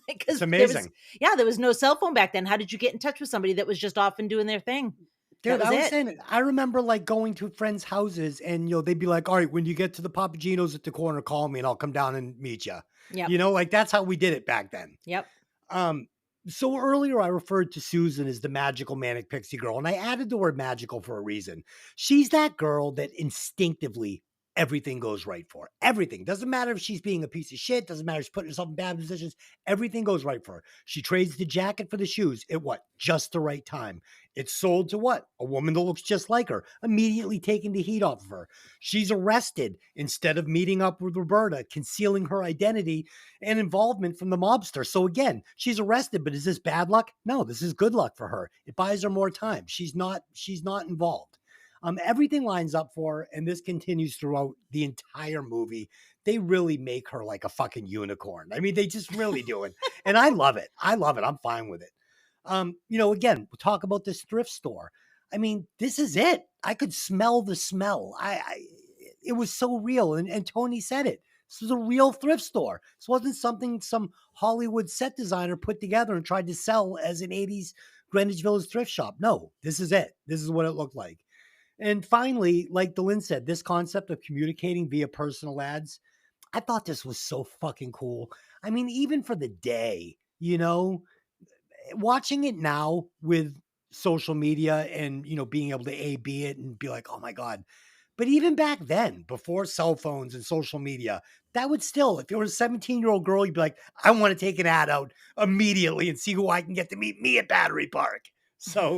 S2: Because
S1: It's amazing.
S2: there was no cell phone back then. How did you get in touch with somebody that was just off and doing their thing?
S1: Dude,
S2: That was
S1: I was
S2: it.
S1: saying, I remember like going to friends' houses and, they'd be like, all right, when you get to the Papagino's at the corner, call me and I'll come down and meet you.
S2: Yep.
S1: Like that's how we did it back then.
S2: Yep.
S1: So earlier I referred to Susan as the magical manic pixie girl, and I added the word magical for a reason. She's that girl that instinctively everything goes right for her. Everything. Doesn't matter if she's being a piece of shit. Doesn't matter if she's putting herself in bad positions. Everything goes right for her. She trades the jacket for the shoes at what? Just the right time. It's sold to what? A woman that looks just like her, immediately taking the heat off of her. She's arrested instead of meeting up with Roberta, concealing her identity and involvement from the mobster. So again, she's arrested, but is this bad luck? No, this is good luck for her. It buys her more time. She's not involved. Everything lines up for her, and this continues throughout the entire movie. They really make her like a fucking unicorn. I mean, they just really do it. And I love it. I'm fine with it. Again, we'll talk about this thrift store. I mean, this is it. I could smell the smell. It was so real. And Tony said it. This was a real thrift store. This wasn't something some Hollywood set designer put together and tried to sell as an 80s Greenwich Village thrift shop. No, this is it. This is what it looked like. And finally, like Delynn said, this concept of communicating via personal ads, I thought this was so fucking cool. I mean, even for the day, watching it now with social media and, being able to A/B it and be like, oh my God. But even back then, before cell phones and social media, that would still, if you were a 17-year-old girl, you'd be like, I want to take an ad out immediately and see who I can get to meet me at Battery Park. So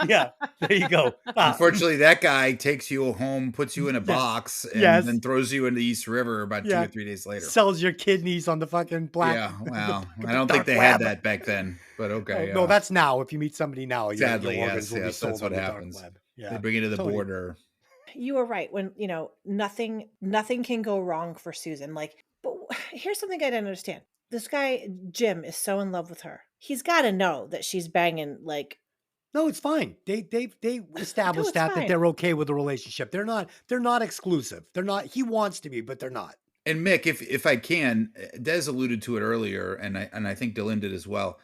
S1: yeah, there you go.
S4: Unfortunately, that guy takes you home, puts you in a box, and
S1: Yes.
S4: then throws you into the East River about 2
S1: Yeah.
S4: or 3 days later.
S1: Sells your kidneys on the fucking black.
S4: Yeah, well,
S1: the
S4: I don't think
S1: dark
S4: they
S1: web.
S4: had that back then, but okay.
S1: No, that's now. If you meet somebody now, your
S4: sadly,
S1: organs
S4: yes,
S1: will be
S4: yes,
S1: sold
S4: that's what
S1: on the
S4: happens.
S1: dark web.
S4: They
S1: Yeah,
S4: bring you to the
S1: Tony.
S4: border.
S3: You were right when nothing can go wrong for Susan. Like, but here's something I didn't understand. This guy Jim is so in love with her. He's got to know that she's banging like.
S1: No, it's fine. They established
S3: it's
S1: that
S3: fine.
S1: they're okay with the relationship. They're not exclusive. They're not. He wants to be, but they're not.
S4: And Mick, if I can, Des alluded to it earlier, and I think Dylan did as well.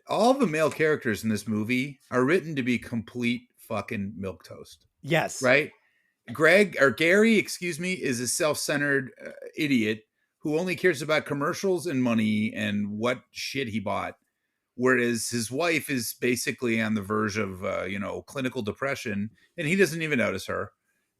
S4: All the male characters in this movie are written to be complete fucking milquetoast.
S1: Yes.
S4: Right? Gary, excuse me, is a self-centered idiot who only cares about commercials and money and what shit he bought. Whereas his wife is basically on the verge of, clinical depression, and he doesn't even notice her.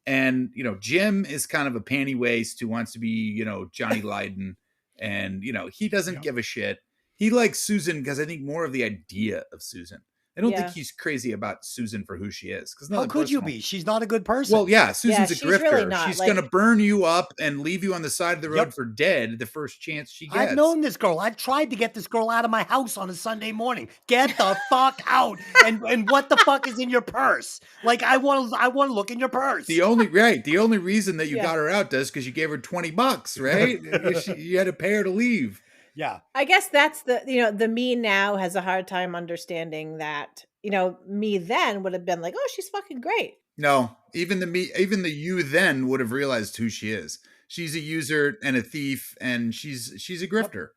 S4: And, Jim is kind of a panty waist who wants to be, Johnny Lydon. And, he doesn't give a shit. He likes Susan because I think more of the idea of Susan. I don't think he's crazy about Susan for who she is.
S1: How could you be? She's not a good person.
S4: Well, yeah, Susan's a
S3: she's
S4: grifter.
S3: really not,
S4: she's going to burn you up and leave you on the side of the road for dead the first chance she gets.
S1: I've known this girl. I've tried to get this girl out of my house on a Sunday morning. Get the fuck out! And what the fuck is in your purse? Like I want to look in your purse.
S4: The only reason that you got her out is because you gave her $20, right? You had to pay her to leave.
S1: Yeah.
S3: I guess that's the me now has a hard time understanding that, me then would have been like, oh, she's fucking great.
S4: No, even the you then would have realized who she is. She's a user and a thief, and she's a grifter.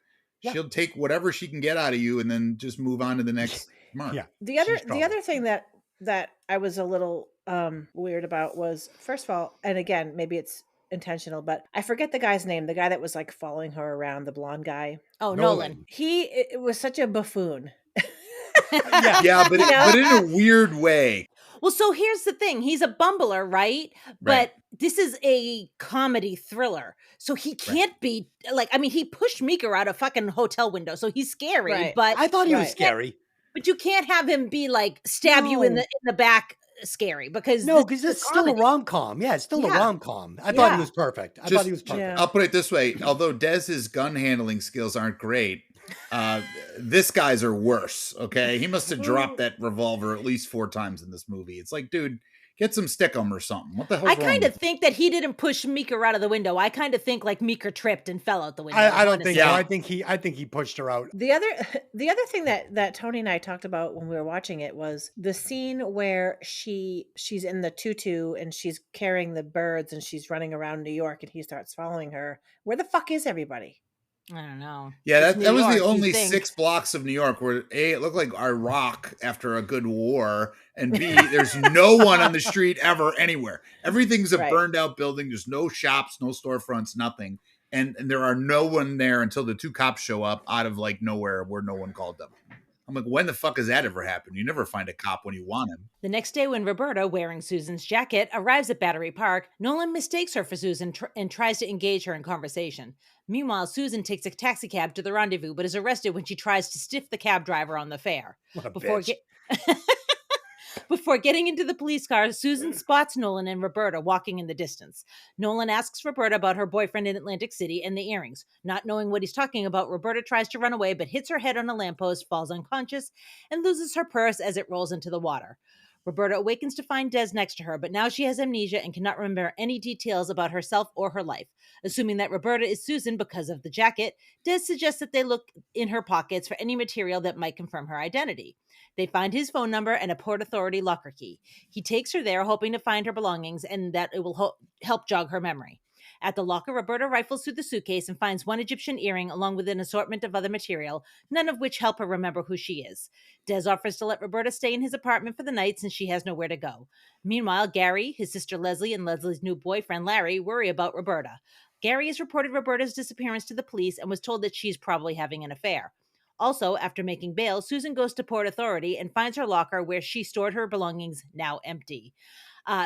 S4: Yep. She'll take whatever she can get out of you and then just move on to the next mark.
S1: Yeah.
S3: The other thing that I was a little weird about was, first of all, and again, maybe it's intentional, but I forget the guy's name, the guy that was like following her around, the blonde guy.
S2: Oh, Nolan.
S3: It was such a buffoon.
S4: Yeah, but in a weird way.
S2: Well, so here's the thing. He's a bumbler, right? But this is a comedy thriller. So he can't be like, I mean, he pushed Meeker out a fucking hotel window. So he's scary, but
S1: I thought he was scary.
S2: But you can't have him be like stab you in the back scary, because
S1: it's still a rom-com. Yeah, it's still a rom-com. I thought he was perfect.
S4: I'll put it this way. Although Dez's gun handling skills aren't great, this guy's are worse. Okay. He must have dropped that revolver at least 4 times in this movie. It's like, dude, get some stickum or something. What the hell?
S2: I kind of think that he didn't push Meeker out of the window. I kind of think like Meeker tripped and fell out the window.
S1: I don't think so. I think he pushed her out.
S3: The other thing that Tony and I talked about when we were watching it was the scene where she's in the tutu and she's carrying the birds and she's running around New York and he starts following her. Where the fuck is everybody?
S2: I don't know.
S4: Yeah, that was the only 6 blocks of New York where A, it looked like Iraq after a good war, and B, there's no one on the street ever anywhere. Everything's a burned out building. There's no shops, no storefronts, nothing. And there are no one there until the 2 cops show up out of like nowhere where no one called them. I'm like, when the fuck has that ever happened? You never find a cop when you want him.
S2: The next day, when Roberta, wearing Susan's jacket, arrives at Battery Park, Nolan mistakes her for Susan and tries to engage her in conversation. Meanwhile, Susan takes a taxi cab to the rendezvous, but is arrested when she tries to stiff the cab driver on the fare.
S1: What a bitch.
S2: Before getting into the police car, Susan spots Nolan and Roberta walking in the distance. Nolan asks Roberta about her boyfriend in Atlantic City and the earrings. Not knowing what he's talking about, Roberta tries to run away, but hits her head on a lamppost, falls unconscious, and loses her purse as it rolls into the water. Roberta awakens to find Des next to her, but now she has amnesia and cannot remember any details about herself or her life. Assuming that Roberta is Susan because of the jacket, Des suggests that they look in her pockets for any material that might confirm her identity. They find his phone number and a Port Authority locker key. He takes her there, hoping to find her belongings and that it will help jog her memory. At the locker, Roberta rifles through the suitcase and finds one Egyptian earring along with an assortment of other material, none of which help her remember who she is. Des offers to let Roberta stay in his apartment for the night since she has nowhere to go. Meanwhile, Gary, his sister Leslie, and Leslie's new boyfriend Larry worry about Roberta. Gary has reported Roberta's disappearance to the police and was told that she's probably having an affair. Also, after making bail, Susan goes to Port Authority and finds her locker where she stored her belongings, now empty.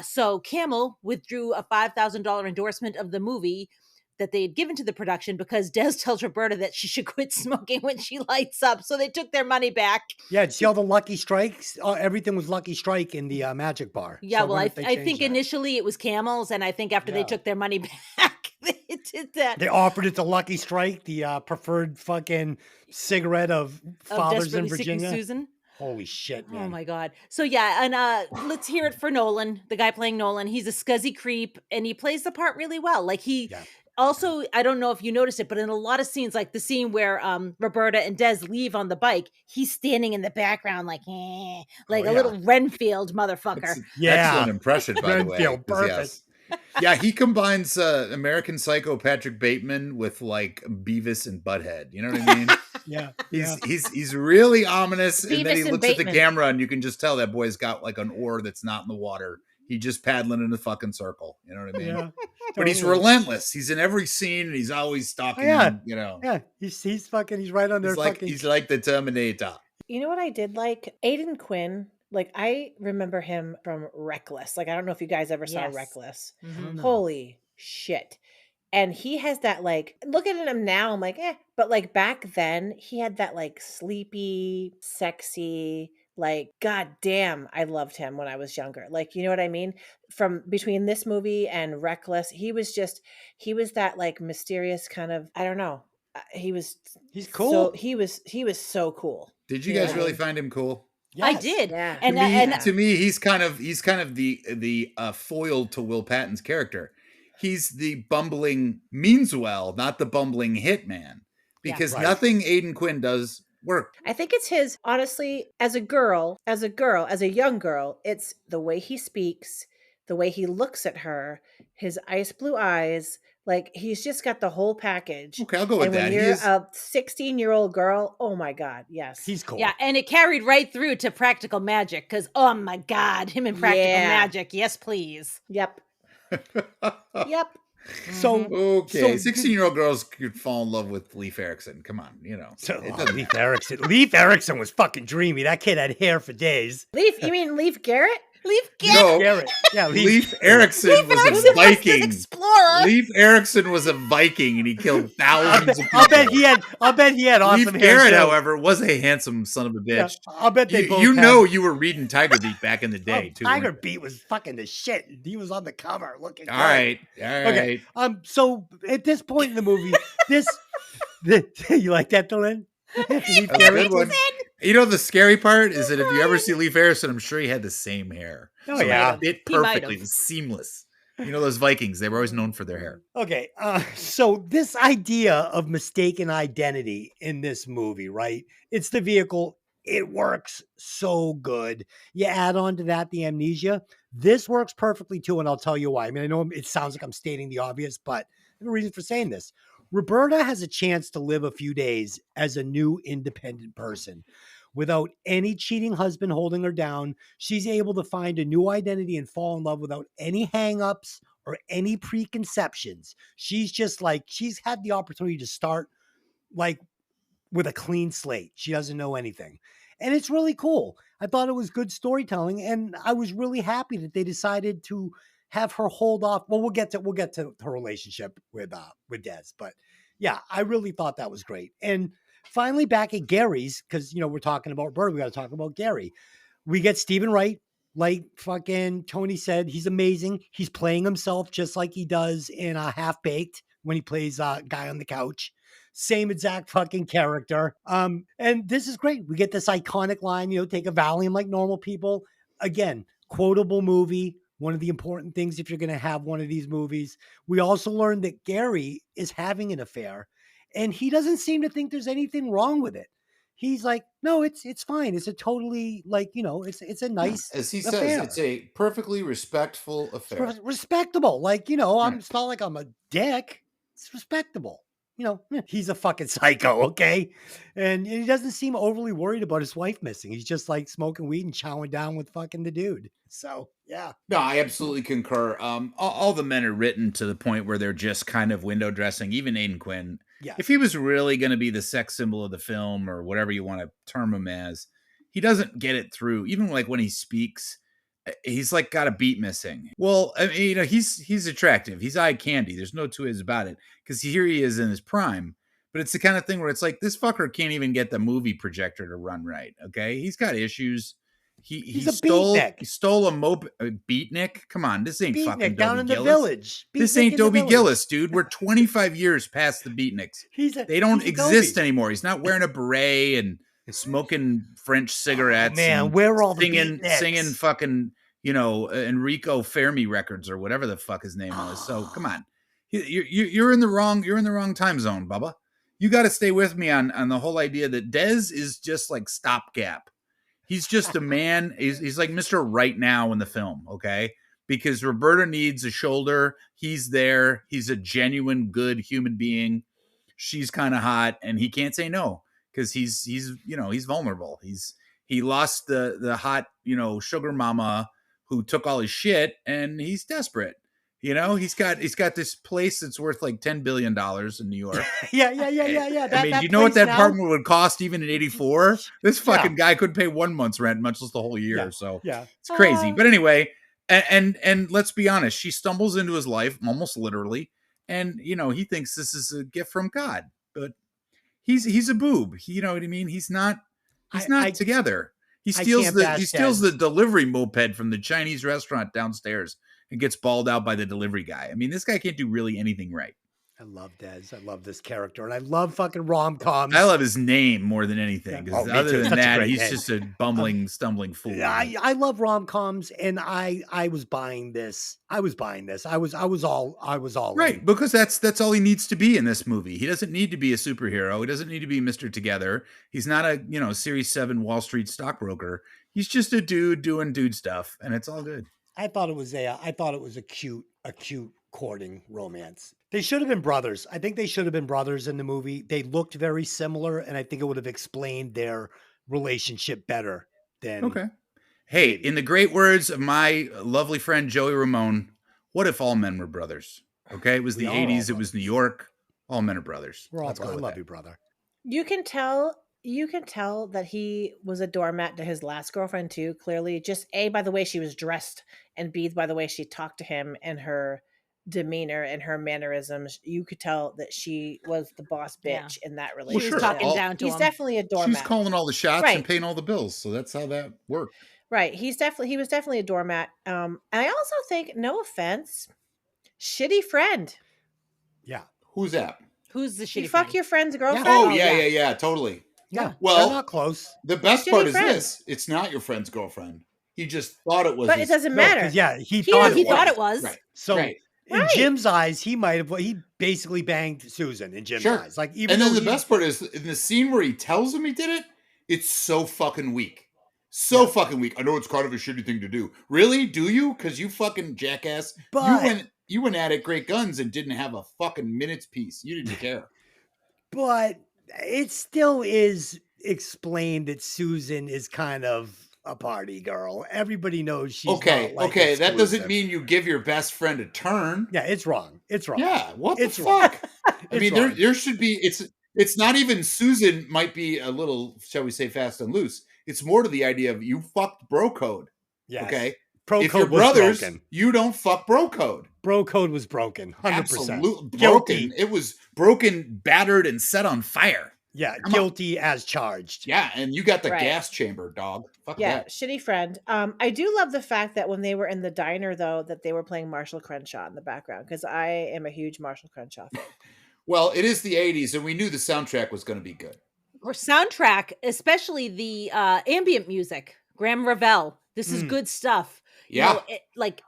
S2: So Camel withdrew a $5,000 endorsement of the movie that they had given to the production because Des tells Roberta that she should quit smoking when she lights up. So they took their money back.
S1: Yeah, see all the Lucky Strikes? Everything was Lucky Strike in the Magic Bar.
S2: Yeah,
S1: So
S2: well,
S1: wonder if they
S2: I
S1: changed
S2: think
S1: that.
S2: initially it was Camels, and I think after they
S1: Yeah.
S2: took their money back, they did that.
S1: They offered it to Lucky Strike, the preferred fucking cigarette of fathers in
S2: Desperately Seeking
S1: Virginia.
S2: Susan.
S1: Holy shit, man.
S2: Oh my god. So yeah, and let's hear it for Nolan, the guy playing Nolan. He's a scuzzy creep and he plays the part really well. Like he
S1: Yeah.
S2: also, I don't know if you noticed it, but in a lot of scenes, like the scene where Roberta and Des leave on the bike, he's standing in the background like a
S1: yeah.
S2: little Renfield motherfucker.
S4: That's an
S1: Yeah.
S4: excellent impression, by the way.
S1: Renfield,
S4: 'cause
S1: perfect.
S4: Yeah, he combines American Psycho Patrick Bateman with like Beavis and Butthead. You know what I mean?
S1: Yeah.
S4: He's really ominous, and then
S3: Beavis
S4: he
S3: and
S4: looks at the
S3: Bateman.
S4: camera, and you can just tell that boy's got like an oar that's not in the water. He's just paddling in a fucking circle. You know what I mean?
S1: Yeah.
S4: But he's
S1: Totally.
S4: relentless. He's in every scene, and he's always stalking.
S1: Yeah.
S4: You know,
S1: Yeah. He's fucking, he's right on there.
S4: he's like the Terminator.
S3: You know what I did like? Aidan Quinn. Like I remember him from Reckless. Like I don't know if you guys ever saw
S2: Yes.
S3: Reckless.
S2: Mhm.
S1: No.
S3: Holy shit. And he has that like looking at him now, I'm like, but like back then he had that like sleepy, sexy, like god damn, I loved him when I was younger. Like, you know what I mean? From between this movie and Reckless, he was that like mysterious kind of, I don't know. He's
S1: cool.
S3: So he was so cool.
S4: Did you
S3: Yeah.
S4: guys really find him cool?
S2: I
S1: Yes.
S2: did.
S3: Yeah.
S2: And
S4: To me, he's kind of the foil to Will Patton's character. He's the bumbling means well, not the bumbling hitman. Because
S1: Right.
S4: nothing Aidan Quinn does work.
S3: I think it's his, honestly, as a young girl, it's the way he speaks, the way he looks at her, his ice blue eyes. Like, he's just got the whole package.
S4: Okay, I'll go with
S3: And
S4: that.
S3: when
S4: He
S3: you're
S4: is-
S3: a 16-year-old girl, oh my God, yes.
S1: He's cool.
S2: yeah, and it carried right through to Practical Magic because oh my god, him in Practical
S3: Yeah.
S2: Magic, yes please.
S3: Yep. Yep.
S1: So,
S4: Okay,
S1: So-
S4: 16-year-old girls could fall in love with Leif Erikson. Come on, you know.
S1: so
S4: It doesn't
S1: Leif Erikson. Leif Erikson was fucking dreamy. That kid had hair for days.
S3: You mean Leif Garrett?
S2: Leaf
S4: No,
S1: Garrett. Yeah,
S4: Leif Erikson was
S2: Erikson
S4: a
S2: was an
S4: Viking.
S2: explorer.
S4: Leif Erikson was a Viking, and he killed thousands of people.
S1: I'll bet he had awesome
S4: Leif
S1: hair.
S4: Garrett,
S1: too.
S4: however, was a handsome son of a
S1: Yeah,
S4: bitch.
S1: I'll bet they both
S4: You
S1: had-
S4: know you were reading Tiger Beat back in the day, too.
S1: Tiger
S4: weren't
S1: Beat was fucking the shit. He was on the cover looking.
S4: you?
S1: great.
S4: All right.
S1: Okay. So at this point in the movie, you like that, Dylan? Leif
S4: That's a good
S1: Erikson?
S4: one. You know, the scary part is that if you ever see Leif Erikson, I'm sure he had the same hair.
S1: Oh,
S4: So
S1: yeah.
S4: It fit
S2: He might
S4: perfectly.
S2: have.
S4: It was seamless. You know, those Vikings, they were always known for their hair.
S1: Okay, so this idea of mistaken identity in this movie, right? It's the vehicle. It works so good. You add on to that the amnesia. This works perfectly too, and I'll tell you why. I mean, I know it sounds like I'm stating the obvious, but I have a reason for saying this. Roberta has a chance to live a few days as a new independent person. Without any cheating husband holding her down, she's able to find a new identity and fall in love without any hangups or any preconceptions. She's just like, she's had the opportunity to start like with a clean slate. She doesn't know anything. And it's really cool. I thought it was good storytelling, and I was really happy that they decided to have her hold off. Well, we'll get to her relationship with Des, but yeah, I really thought that was great. And finally back at Gary's, because you know we're talking about Roberta, we got to talk about Gary. We get Stephen Wright, like fucking Tony said, he's amazing. He's playing himself just like he does in Half Baked when he plays Guy on the Couch. Same exact fucking character. And this is great. We get this iconic line, you know, take a Valium like normal people. Again, quotable movie. One of the important things if you're going to have one of these movies. We also learned that Gary is having an affair, and he doesn't seem to think there's anything wrong with it. He's like, no, it's fine. It's a totally like, you know, it's a nice
S4: As he
S1: affair.
S4: says, it's a perfectly respectful affair.
S1: Respectable. Like, you know,
S4: Yeah.
S1: it's not like I'm a dick. It's respectable. You know, he's a fucking psycho, okay? And he doesn't seem overly worried about his wife missing. He's just like smoking weed and chowing down with fucking the dude. So, yeah.
S4: No, I absolutely concur. All the men are written to the point where they're just kind of window dressing. Even Aidan Quinn,
S1: Yeah.
S4: if he was really going to be the sex symbol of the film or whatever you want to term him as, he doesn't get it through. Even like when he speaks, he's like got a beat missing. Well, I mean, he's attractive. He's eye candy. There's no two ways about it. Because here he is in his prime. But it's the kind of thing where it's like this fucker can't even get the movie projector to run right. Okay, he's got issues. He stole a beatnik. Come on, this ain't fucking Dobie
S1: down in
S4: Gillis.
S1: The Village.
S4: This ain't Dobie Gillis, dude. We're 25 years past the beatniks. They don't exist anymore. He's not wearing a beret and smoking French cigarettes.
S1: Oh, man, where are all the
S4: singing fucking Enrico Fermi records or whatever the fuck his name was. So come on, you're in the wrong time zone, Bubba. You got to stay with me on the whole idea that Dez is just like stopgap. He's just a man. He's like Mr. Right Now in the film, okay? Because Roberta needs a shoulder. He's there. He's a genuine good human being. She's kind of hot, and he can't say no because he's vulnerable. He lost the hot sugar mama who took all his shit, and he's desperate. He's got this place that's worth like $10 billion in New York.
S1: Yeah.
S4: What that apartment would cost even in '84? This fucking guy couldn't pay 1 month's rent, much less the whole year.
S1: Yeah.
S4: So
S1: yeah,
S4: it's crazy. But anyway, and let's be honest, she stumbles into his life almost literally, and he thinks this is a gift from God, but he's a boob. You know what I mean? He's not together. He steals the delivery moped from the Chinese restaurant downstairs and gets bawled out by the delivery guy. I mean, this guy can't do really anything right.
S1: I love Dez. I love this character, and I love fucking rom-coms.
S4: I love his name more than anything.
S1: Yeah.
S4: Other than that, he's just a bumbling, stumbling fool.
S1: I love rom-coms, and I was buying this. I was all
S4: right
S1: in.
S4: Because that's all he needs to be in this movie. He doesn't need to be a superhero. He doesn't need to be Mr. Together. He's not a Series 7 Wall Street stockbroker. He's just a dude doing dude stuff, and it's all good.
S1: I thought it was a cute courting romance. They should have been brothers. I think they should have been brothers in the movie. They looked very similar, and I think it would have explained their relationship better than.
S4: Okay. Hey, in the great words of my lovely friend Joey Ramone, what if all men were brothers? Okay, it was the 80s. It was New York. All men are brothers.
S1: We're all brothers. I love you, brother.
S3: You can tell that he was a doormat to his last girlfriend too. Clearly, just A, by the way she was dressed, and B, by the way she talked to him and her demeanor and her mannerisms. You could tell that she was the boss bitch in that relationship.
S2: She was talking down to him.
S3: He's definitely a doormat.
S4: She's calling all the shots and paying all the bills. So that's how that worked.
S3: Right. He was definitely a doormat. And I also think, no offense, shitty friend.
S1: Yeah.
S4: Who's that?
S2: Who's the shitty
S3: you
S2: friend?
S3: Fuck your friend's girlfriend?
S4: Oh, yeah, totally.
S1: Yeah.
S4: Well,
S1: they're not close.
S4: The best part is this. It's not your friend's girlfriend. He just thought it was.
S3: But it doesn't matter.
S1: He thought
S2: it was.
S4: Right.
S1: So in Jim's eyes, he basically banged Susan in Jim's eyes. Like, even
S4: and then the best part is in the scene where he tells him he did it, it's so fucking weak. So fucking weak. I know it's kind of a shitty thing to do. Really? Do you? Because you fucking jackass.
S1: But
S4: you went at it great guns and didn't have a fucking minute's peace. You didn't care.
S1: But it still is explained that Susan is kind of a party girl. Everybody knows she's
S4: okay.
S1: Not, like,
S4: okay.
S1: exclusive.
S4: That doesn't mean you give your best friend a turn.
S1: Yeah, it's wrong. It's wrong.
S4: Yeah. What the fuck? I mean, there should be. It's not even Susan. Might be a little, shall we say, fast and loose. It's more to the idea of you fucked bro code.
S1: Yes.
S4: Okay.
S1: Bro
S4: if
S1: code
S4: you're
S1: was
S4: brothers,
S1: broken.
S4: You don't fuck bro code.
S1: Bro code was broken. 100%.
S4: Absolutely broken.
S1: Guilty.
S4: It was broken, battered, and set on fire.
S1: Yeah, guilty as charged.
S4: Yeah, and you got the gas chamber, dog. Fuck that.
S3: Shitty friend. I do love the fact that when they were in the diner, though, that they were playing Marshall Crenshaw in the background, because I am a huge Marshall Crenshaw fan.
S4: Well, it is the 80s, and we knew the soundtrack was going to be good.
S2: Or soundtrack, especially the ambient music. Graham Revell. This is good stuff.
S4: Yeah.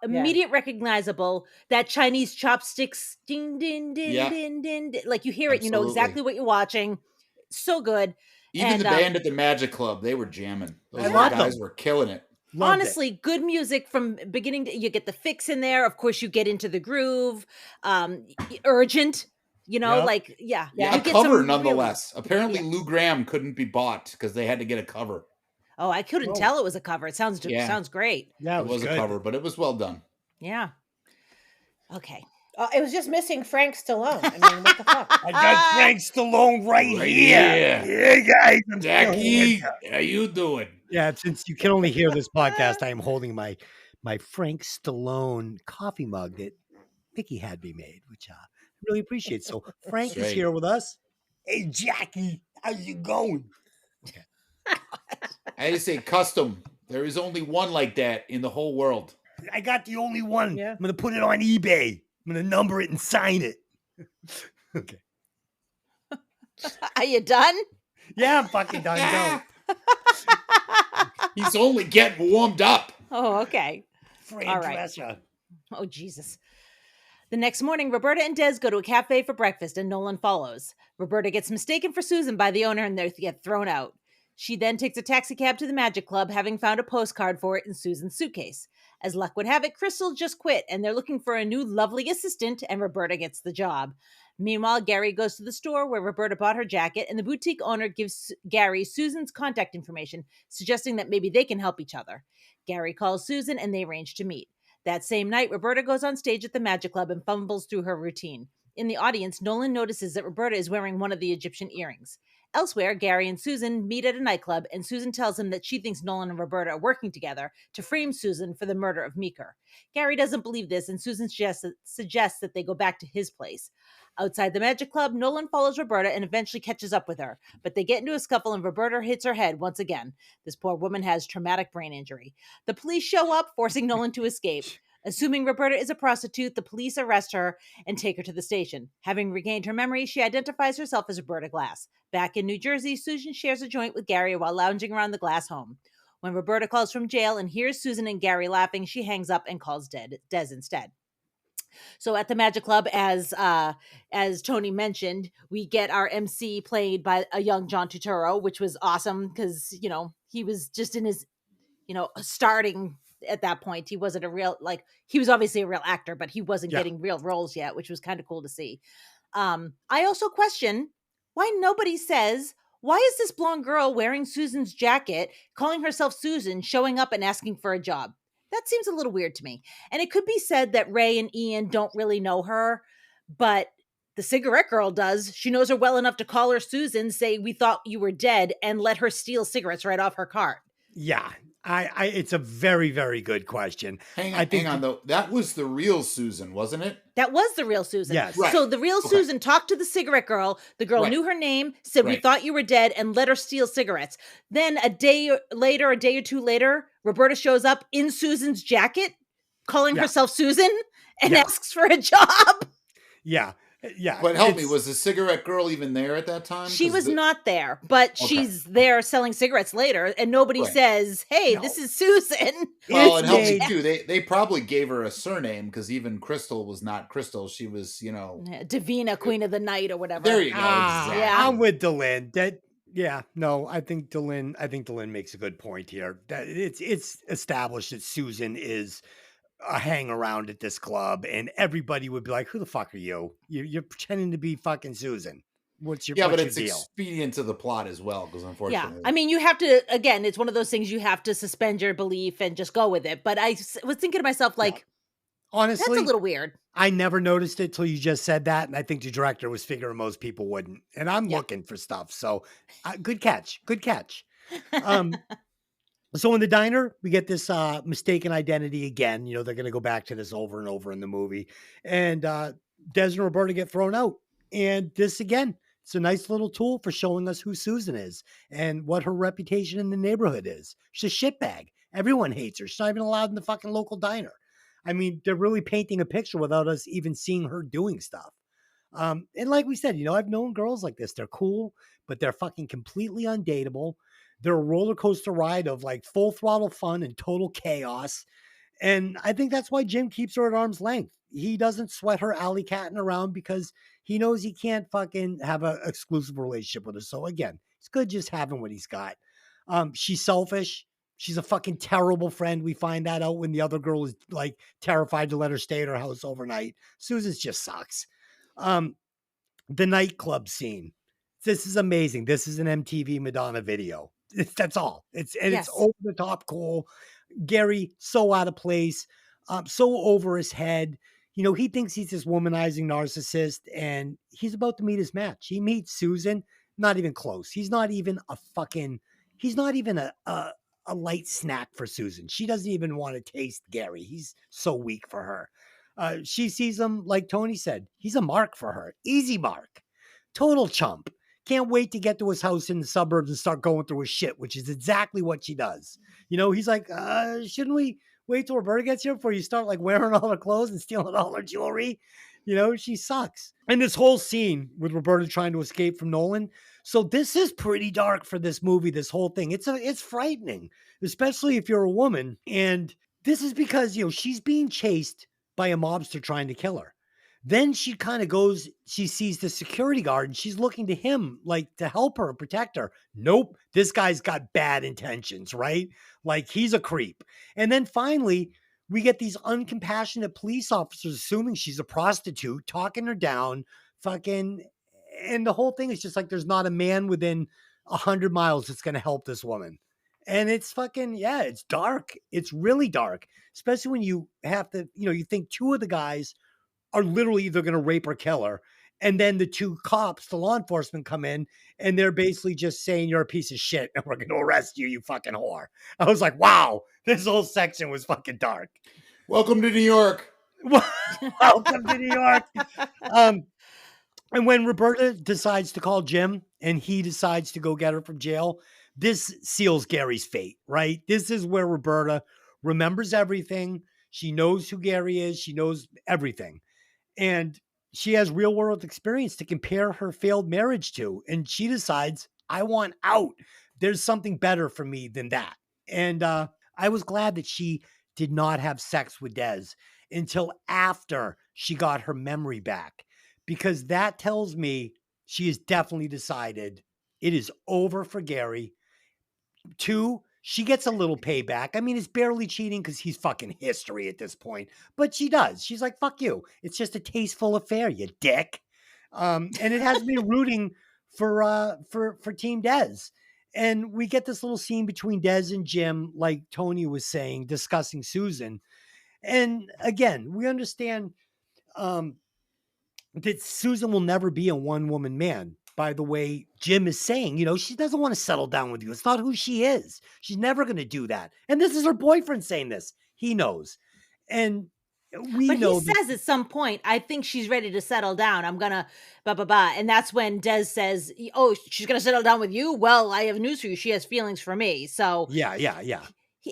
S2: Immediate recognizable. That Chinese chopsticks, ding, ding, ding, ding, ding, ding. Like you hear it, you know exactly what you're watching. So good.
S4: Even the band at the Magic Club, they were jamming. Those guys were killing it.
S2: Honestly, good music from beginning to, you get the fix in there. Of course, you get into the groove. Urgent,
S4: a cover nonetheless. Apparently, Lou Gramm couldn't be bought because they had to get a cover.
S2: Oh, I couldn't tell it was a cover. It sounds great.
S1: Yeah,
S4: it was a cover, but it was well done.
S2: Yeah. Okay.
S3: It was just missing Frank Stallone. I mean, what the fuck?
S1: I got Frank Stallone right here. Yeah, guys.
S4: Jackie, how you doing?
S1: Yeah, since you can only hear this podcast, I am holding my my Frank Stallone coffee mug that Vicky had me made, which I really appreciate. So Frank is
S4: Straight.
S1: here with us. Hey, Jackie, how's it going? Okay.
S4: I just say custom. There is only one like that in the whole world.
S1: I got the only one.
S3: Yeah.
S1: I'm going to put it on eBay. I'm going to number it and sign it. Okay.
S2: Are you done?
S1: Yeah, I'm fucking done. Go.
S4: He's only getting warmed up.
S2: Oh, okay.
S1: Fran
S2: All right.
S1: Drescher.
S2: Oh, Jesus. The next morning, Roberta and Des go to a cafe for breakfast, and Nolan follows. Roberta gets mistaken for Susan by the owner, and they get thrown out. She then takes a taxi cab to the Magic Club, having found a postcard for it in Susan's suitcase. As luck would have it, Crystal just quit, and they're looking for a new lovely assistant, and Roberta gets the job. Meanwhile, Gary goes to the store where Roberta bought her jacket, and the boutique owner gives Gary Susan's contact information, suggesting that maybe they can help each other. Gary calls Susan, and they arrange to meet. That same night, Roberta goes on stage at the Magic Club and fumbles through her routine. In the audience, Nolan notices that Roberta is wearing one of the Egyptian earrings. Elsewhere, Gary and Susan meet at a nightclub, and Susan tells him that she thinks Nolan and Roberta are working together to frame Susan for the murder of Meeker. Gary doesn't believe this, and Susan suggests that they go back to his place. Outside the Magic Club, Nolan follows Roberta and eventually catches up with her, but they get into a scuffle and Roberta hits her head once again. This poor woman has traumatic brain injury. The police show up, forcing Nolan to escape. Assuming Roberta is a prostitute, the police arrest her and take her to the station. Having regained her memory, she identifies herself as Roberta Glass. Back in New Jersey, Susan shares a joint with Gary while lounging around the Glass home. When Roberta calls from jail and hears Susan and Gary laughing, she hangs up and calls Des instead. So at the Magic Club, as Tony mentioned, we get our MC played by a young John Turturro, which was awesome because, you know, he was just in his, you know, starting at that point. He wasn't a real, like, he was obviously a real actor, but he wasn't getting real roles yet, which was kind of cool to see. I also question why nobody says, why is this blonde girl wearing Susan's jacket, calling herself Susan, showing up and asking for a job? That seems a little weird to me. And it could be said that Ray and Ian don't really know her, but the cigarette girl does. She knows her well enough to call her Susan, say, we thought you were dead, and let her steal cigarettes right off her cart.
S1: Yeah, it's a very, very good question.
S4: Hang on, though. That was the real Susan, wasn't it?
S2: That was the real Susan.
S1: Yes.
S4: Right.
S2: So the real Susan talked to the cigarette girl. The girl knew her name, said, we thought you were dead, and let her steal cigarettes. Then a day or two later, Roberta shows up in Susan's jacket, calling herself Susan, and asks for a job.
S1: Yeah.
S4: But help me, was the cigarette girl even there at that time?
S2: She was not there, but she's there selling cigarettes later, and nobody says, hey, this is Susan.
S4: Well, and help me too. They probably gave her a surname because even Crystal was not Crystal. She was, you know,
S2: Davina, Queen of the Night or whatever.
S4: There you go. Exactly.
S2: Yeah.
S1: I'm with Delin. I think Delin makes a good point here. That it's established that Susan is a hang around at this club, and everybody would be like, "Who the fuck are you? You're pretending to be fucking Susan. What's your
S4: but
S1: your
S4: it's
S1: deal?"
S4: expedient to the plot as well because unfortunately,
S2: I mean, you have to. Again, it's one of those things you have to suspend your belief and just go with it. But I was thinking to myself, like,
S1: honestly,
S2: that's a little weird.
S1: I never noticed it till you just said that, and I think the director was figuring most people wouldn't. And I'm looking for stuff, so good catch. So in the diner, we get this mistaken identity again. You know, they're going to go back to this over and over in the movie. And Des and Roberta get thrown out. And this, again, it's a nice little tool for showing us who Susan is and what her reputation in the neighborhood is. She's a shitbag. Everyone hates her. She's not even allowed in the fucking local diner. I mean, they're really painting a picture without us even seeing her doing stuff. And like we said, you know, I've known girls like this. They're cool, but they're fucking completely undateable. They're a roller coaster ride of like full throttle fun and total chaos. And I think that's why Jim keeps her at arm's length. He doesn't sweat her alley-catting around because he knows he can't fucking have an exclusive relationship with her. So again, it's good just having what he's got. She's selfish. She's a fucking terrible friend. We find that out when the other girl is like terrified to let her stay at her house overnight. Susan's just sucks. The nightclub scene. This is amazing. This is an MTV Madonna video. That's all. It's over the top cool. Gary, so out of place, so over his head. You know, he thinks he's this womanizing narcissist, and he's about to meet his match. He meets Susan, not even close. He's not even a a light snack for Susan. She doesn't even want to taste Gary. He's so weak for her. She sees him, like Tony said, he's a mark for her. Easy mark. Total chump. Can't wait to get to his house in the suburbs and start going through his shit, which is exactly what she does. You know, he's like, shouldn't we wait till Roberta gets here before you start like wearing all her clothes and stealing all her jewelry? You know, she sucks. And this whole scene with Roberta trying to escape from Nolan. So this is pretty dark for this movie, this whole thing. It's frightening, especially if you're a woman. And this is because, you know, she's being chased by a mobster trying to kill her. Then she kind of goes, she sees the security guard and she's looking to him like to help her, protect her. Nope, this guy's got bad intentions, right? Like he's a creep. And then finally, we get these uncompassionate police officers assuming she's a prostitute, talking her down, fucking, and the whole thing is just like there's not a man within 100 miles that's going to help this woman. And it's fucking, yeah, it's dark. It's really dark, especially when you have to, you know, you think two of the guys are literally either going to rape or kill her. And then the two cops, the law enforcement, come in and they're basically just saying you're a piece of shit and we're going to arrest you, you fucking whore. I was like, wow, this whole section was fucking dark.
S4: Welcome to New York.
S1: Welcome to New York. And when Roberta decides to call Jim and he decides to go get her from jail, this seals Gary's fate, right? This is where Roberta remembers everything. She knows who Gary is. She knows everything. And she has real world experience to compare her failed marriage to. And she decides, I want out. There's something better for me than that. And I was glad that she did not have sex with Des until after she got her memory back, because that tells me she has definitely decided it is over for Gary. 2, she gets a little payback. I mean, it's barely cheating because he's fucking history at this point, but she does. She's like, fuck you. It's just a tasteful affair, you dick. And it has me rooting for Team Des. And we get this little scene between Des and Jim, like Tony was saying, discussing Susan. And again, we understand that Susan will never be a one-woman man. By the way, Jim is saying, you know, she doesn't want to settle down with you. It's not who she is. She's never going to do that. And this is her boyfriend saying this. He knows. And
S2: but he says at some point, I think she's ready to settle down. I'm going to blah, blah, blah. And that's when Des says, oh, she's going to settle down with you? Well, I have news for you. She has feelings for me. So
S1: yeah.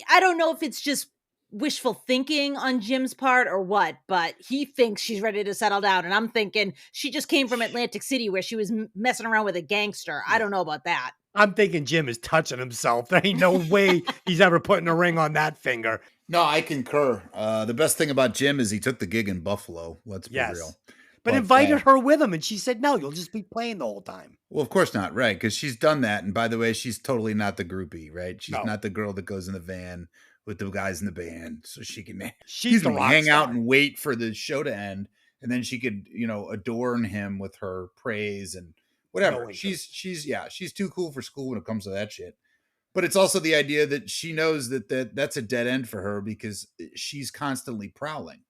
S2: I don't know if it's just wishful thinking on Jim's part or what, but he thinks she's ready to settle down. And I'm thinking she just came from Atlantic City where she was messing around with a gangster. I don't know about that.
S1: I'm thinking Jim is touching himself. There ain't no way he's ever putting a ring on that finger.
S4: No, I concur. The best thing about Jim is he took the gig in Buffalo. Let's be real.
S1: But invited her with him, and she said, no, you'll just be playing the whole time.
S4: Well, of course not, right? Because she's done that. And by the way, she's totally not the groupie, right? She's not the girl that goes in the van with the guys in the band, so she can hang out and wait for the show to end, and then she could, you know, adorn him with her praise and whatever. She's too cool for school when it comes to that shit. But it's also the idea that she knows that's a dead end for her because she's constantly prowling,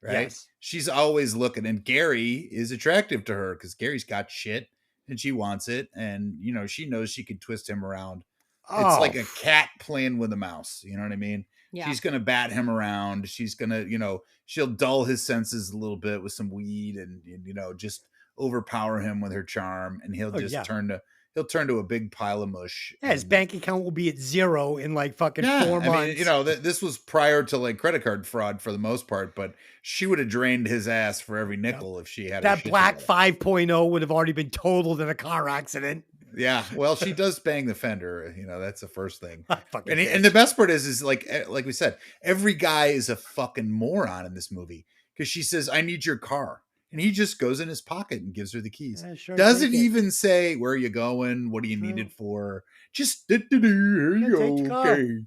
S4: right? Yes. She's always looking, and Gary is attractive to her because Gary's got shit and she wants it, and you know she knows she can twist him around. It's like a cat playing with a mouse. You know what I mean? Yeah. She's going to bat him around. She's going to, you know, she'll dull his senses a little bit with some weed and you know, just overpower him with her charm. And he'll turn to a big pile of mush.
S1: Yeah, his bank account will be at 0 in like fucking 4 months. I mean,
S4: you know, this was prior to like credit card fraud for the most part, but she would have drained his ass for every nickel if she had
S1: that black 5.0 would have already been totaled in a car accident.
S4: Yeah, well, she does bang the fender. You know, that's the first thing. And the best part is like we said, every guy is a fucking moron in this movie because she says, "I need your car," and he just goes in his pocket and gives her the keys. Yeah, sure, doesn't even say, "Where are you going? What do you need it for?" Just here you go, okay. And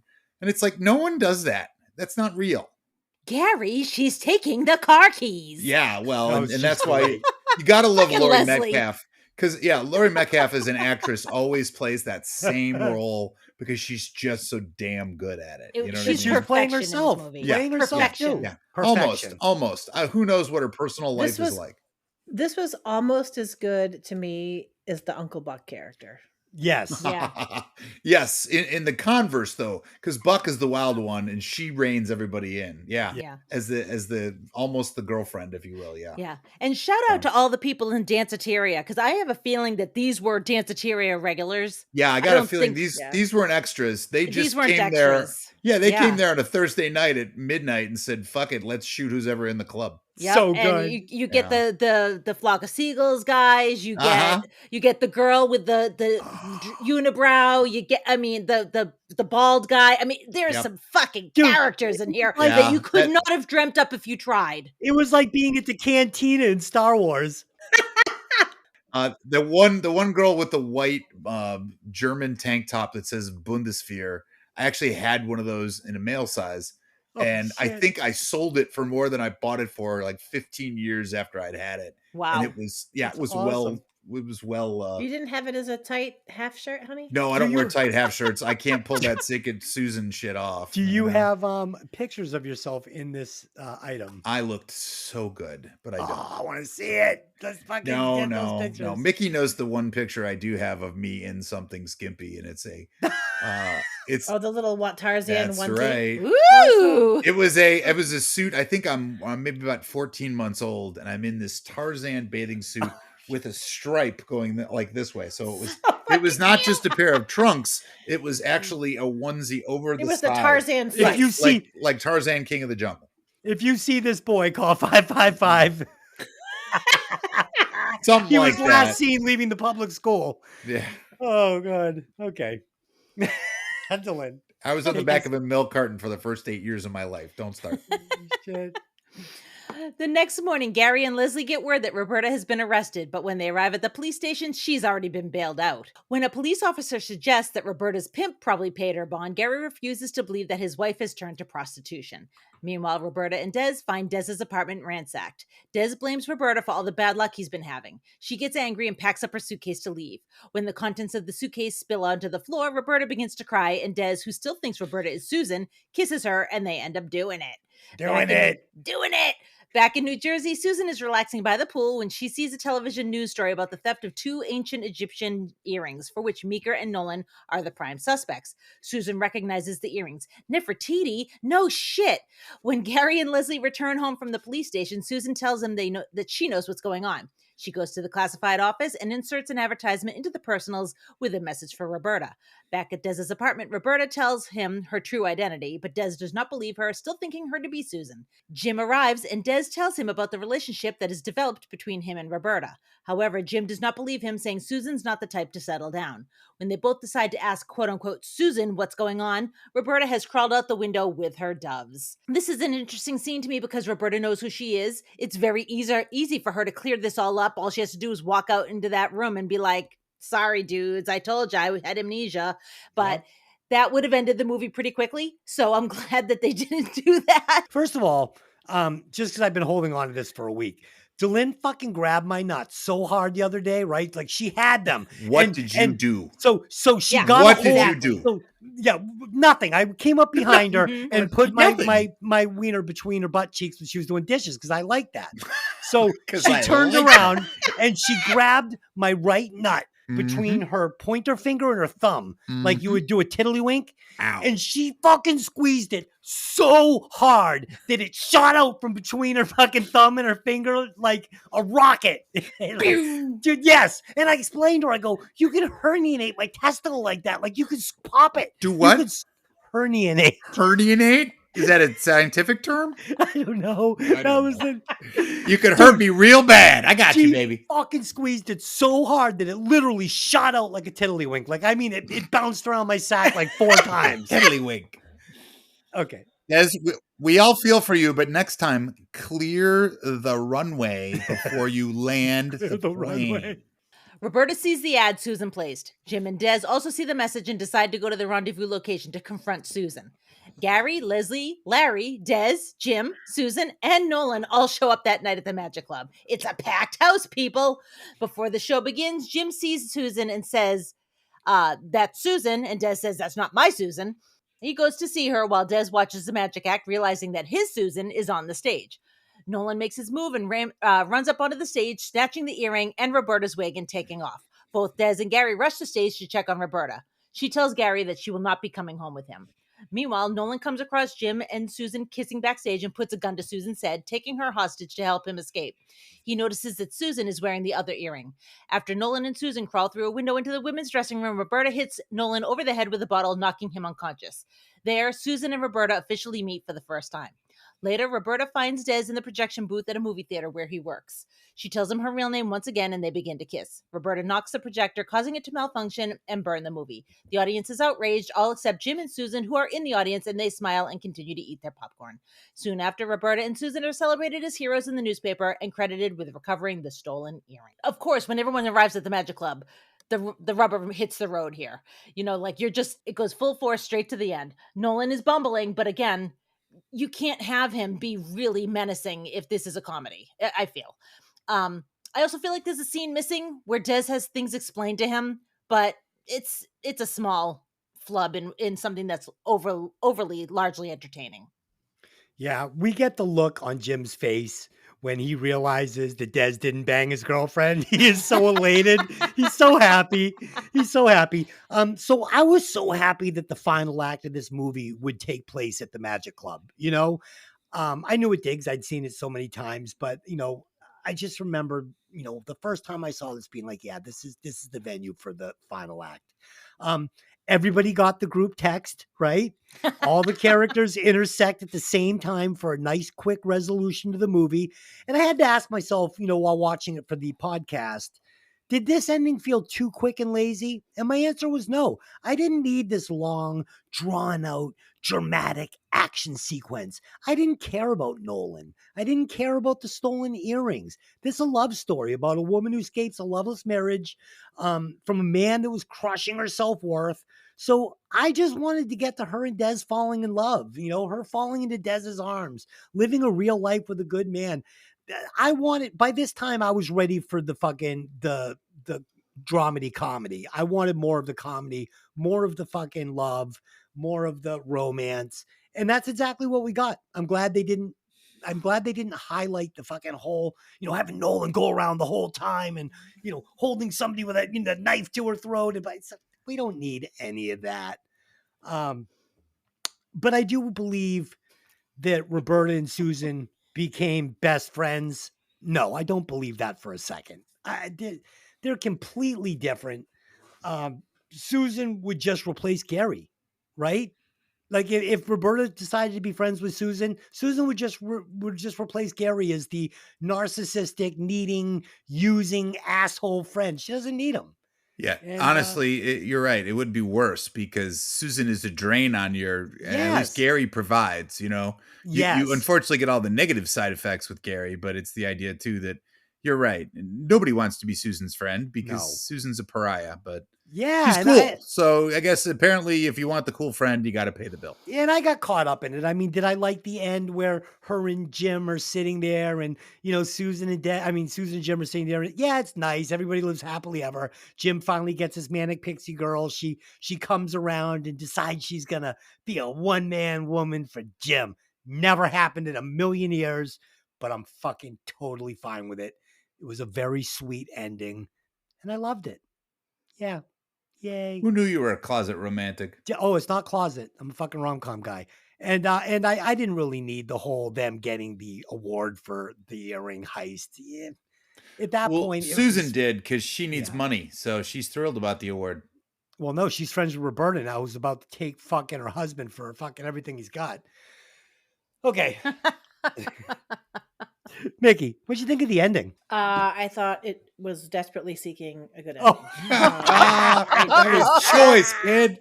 S4: it's like no one does that. That's not real.
S2: Gary, she's taking the car keys.
S4: Yeah, well, and that's why you gotta love Laurie Metcalf. Because, Laurie Metcalf as an actress always plays that same role because she's just so damn good at it. You know
S1: she's playing herself. Playing herself too.
S4: Yeah. Almost. Who knows what her personal life is like.
S3: This was almost as good to me as the Uncle Buck character.
S1: Yes.
S2: Yeah.
S4: Yes, in the converse though, because Buck is the wild one and she reins everybody in. Yeah.
S2: Yeah.
S4: As the almost the girlfriend, if you will. Yeah.
S2: Yeah. And shout out to all the people in Danceteria, because I have a feeling that these were Danceteria regulars.
S4: Yeah, I got a feeling these weren't extras. They just
S2: These weren't
S4: came
S2: extras.
S4: there. Yeah, they
S2: Yeah.
S4: came there on a Thursday night at midnight and said, "Fuck it, let's shoot who's ever in the club."
S2: Yep.
S1: So
S2: And
S1: good.
S2: you get the flock of seagulls guys. You get you get the girl with the unibrow. You get the bald guy. I mean, there's some fucking characters in here that you could not have dreamt up if you tried.
S1: It was like being at the cantina in Star Wars.
S4: The one girl with the white German tank top that says Bundeswehr. I actually had one of those in a male size. And I think I sold it for more than I bought it for, like 15 years after I'd had it.
S2: Wow.
S4: And it was, it was awesome.
S3: You didn't have it as a tight half shirt, honey?
S4: No, I don't wear tight half shirts. I can't pull that Naked Susan shit off.
S1: Do you have pictures of yourself in this item?
S4: I looked so good, but I don't.
S1: Oh, I want to see it. Let's fucking get those pictures.
S4: No. Mickey knows the one picture I do have of me in something skimpy, and it's
S3: the little Tarzan
S4: that's
S3: one.
S4: Right.
S2: Ooh.
S4: It was a suit. I think I'm maybe about 14 months old, and I'm in this Tarzan bathing suit with a stripe going like this way. So it was not just a pair of trunks. It was actually a onesie over the side. It was
S3: the Tarzan.
S1: If you see,
S4: like Tarzan, King of the Jungle.
S1: If you see this boy, call 555.
S4: Something
S1: he
S4: like
S1: was last seen leaving the public school.
S4: Yeah.
S1: Oh God. Okay. Dylan.
S4: I was on the back of a milk carton for the first 8 years of my life. Don't start.
S1: Shit.
S2: The next morning, Gary and Leslie get word that Roberta has been arrested, but when they arrive at the police station, she's already been bailed out. When a police officer suggests that Roberta's pimp probably paid her bond, Gary refuses to believe that his wife has turned to prostitution. Meanwhile, Roberta and Des find Dez's apartment ransacked. Des blames Roberta for all the bad luck he's been having. She gets angry and packs up her suitcase to leave. When the contents of the suitcase spill onto the floor, Roberta begins to cry, and Des, who still thinks Roberta is Susan, kisses her, and they end up doing it. Doing it! Back in New Jersey, Susan is relaxing by the pool when she sees a television news story about the theft of 2 ancient Egyptian earrings, for which Meeker and Nolan are the prime suspects. Susan recognizes the earrings. Nefertiti? No shit! When Gary and Leslie return home from the police station, Susan tells them that she knows what's going on. She goes to the classified office and inserts an advertisement into the personals with a message for Roberta. Back at Dez's apartment, Roberta tells him her true identity, but Des does not believe her, still thinking her to be Susan. Jim arrives, and Des tells him about the relationship that has developed between him and Roberta. However, Jim does not believe him, saying Susan's not the type to settle down. When they both decide to ask, quote-unquote, Susan what's going on, Roberta has crawled out the window with her doves. This is an interesting scene to me because Roberta knows who she is. It's very easy for her to clear this all up. All she has to do is walk out into that room and be like, sorry, dudes, I told you I had amnesia. But that would have ended the movie pretty quickly. So I'm glad that they didn't do that.
S1: First of all, just because I've been holding on to this for a week, Dylan fucking grabbed my nuts so hard the other day, right? Like she had them.
S4: What did you do?
S1: So she got
S4: what did you do?
S1: So, nothing. I came up behind her and put my wiener between her butt cheeks when she was doing dishes because I like that. So she turned around and she grabbed my right nut between her pointer finger and her thumb, like you would do a tiddlywink.
S4: Ow.
S1: And she fucking squeezed it so hard that it shot out from between her fucking thumb and her finger like a rocket. Dude, yes. And I explained to her, I go, you can herniate my testicle like that. Like you could pop it.
S4: Do what?
S1: You could herniate.
S4: Herniate? Is that a scientific term?
S1: I don't know.
S4: You could hurt me real bad. I got you, baby.
S1: She fucking squeezed it so hard that it literally shot out like a tiddlywink. Like, I mean, it bounced around my sack like 4 times.
S4: Tiddlywink.
S1: Okay.
S4: As we all feel for you, but next time, clear the runway before you land the plane. Runway.
S2: Roberta sees the ad Susan placed. Jim and Des also see the message and decide to go to the rendezvous location to confront Susan. Gary, Leslie, Larry, Des, Jim, Susan, and Nolan all show up that night at the Magic Club. It's a packed house, people. Before the show begins, Jim sees Susan and says, that's Susan, and Des says, that's not my Susan. He goes to see her while Des watches the magic act, realizing that his Susan is on the stage. Nolan makes his move and runs up onto the stage, snatching the earring and Roberta's wig and taking off. Both Des and Gary rush the stage to check on Roberta. She tells Gary that she will not be coming home with him. Meanwhile, Nolan comes across Jim and Susan kissing backstage and puts a gun to Susan's head, taking her hostage to help him escape. He notices that Susan is wearing the other earring. After Nolan and Susan crawl through a window into the women's dressing room, Roberta hits Nolan over the head with a bottle, knocking him unconscious. There, Susan and Roberta officially meet for the first time. Later, Roberta finds Des in the projection booth at a movie theater where he works. She tells him her real name once again, and they begin to kiss. Roberta knocks the projector, causing it to malfunction and burn the movie. The audience is outraged, all except Jim and Susan, who are in the audience, and they smile and continue to eat their popcorn. Soon after, Roberta and Susan are celebrated as heroes in the newspaper and credited with recovering the stolen earring. Of course, when everyone arrives at the Magic Club, the rubber hits the road here. It goes full force straight to the end. Nolan is bumbling, but again, you can't have him be really menacing if this is a comedy, I feel. I also feel like there's a scene missing where Des has things explained to him, but it's a small flub in something that's overly largely entertaining.
S1: Yeah, we get the look on Jim's face when he realizes that Des didn't bang his girlfriend. He is so elated. He's so happy. He's so happy. So I was so happy that the final act of this movie would take place at the Magic Club. I knew it digs. I'd seen it so many times, but I just remembered, the first time I saw this being like, yeah, this is the venue for the final act. Everybody got the group text, right? All the characters intersect at the same time for a nice, quick resolution to the movie. And I had to ask myself, while watching it for the podcast, did this ending feel too quick and lazy? And my answer was no. I didn't need this long, drawn out, dramatic action sequence. I didn't care about Nolan. I didn't care about the stolen earrings. This is a love story about a woman who escapes a loveless marriage from a man that was crushing her self-worth. So I just wanted to get to her and Des falling in love, her falling into Des's arms, living a real life with a good man. By this time I was ready for the dramedy comedy. I wanted more of the comedy, more of the fucking love, more of the romance. And that's exactly what we got. I'm glad they didn't highlight the fucking whole, having Nolan go around the whole time and, holding somebody with a knife to her throat. We don't need any of that. But I do believe that Roberta and Susan became best friends. No, I don't believe that for a second. They're completely different. Susan would just replace Gary, right? Like if Roberta decided to be friends with Susan would just replace Gary as the narcissistic, needing, using asshole friend. She doesn't need him.
S4: Yeah, and, honestly, you're right. It would be worse because Susan is a drain on your, and at least Gary provides, you unfortunately get all the negative side effects with Gary, but it's the idea too that you're right. Nobody wants to be Susan's friend because Susan's a pariah, but she's cool. So I guess apparently if you want the cool friend, you got to pay the bill.
S1: And I got caught up in it. I mean, did I like the end where her and Jim are sitting there and, Susan and Jim are sitting there. Yeah, it's nice. Everybody lives happily ever. Jim finally gets his manic pixie girl. She comes around and decides she's going to be a one-man woman for Jim. Never happened in a million years, but I'm fucking totally fine with it. It was a very sweet ending and I loved it. Yeah. Yay.
S4: Who knew you were a closet romantic?
S1: Oh, it's not closet. I'm a fucking rom-com guy. And I didn't really need the whole them getting the award for the earring heist. Yeah. At that point.
S4: Susan did because she needs money. So she's thrilled about the award.
S1: Well, no, she's friends with Roberta now, who's about to take fucking her husband for fucking everything he's got. Okay. Mickey, what'd you think of the ending?
S3: I thought it was desperately seeking a good ending.
S4: Nice choice, kid.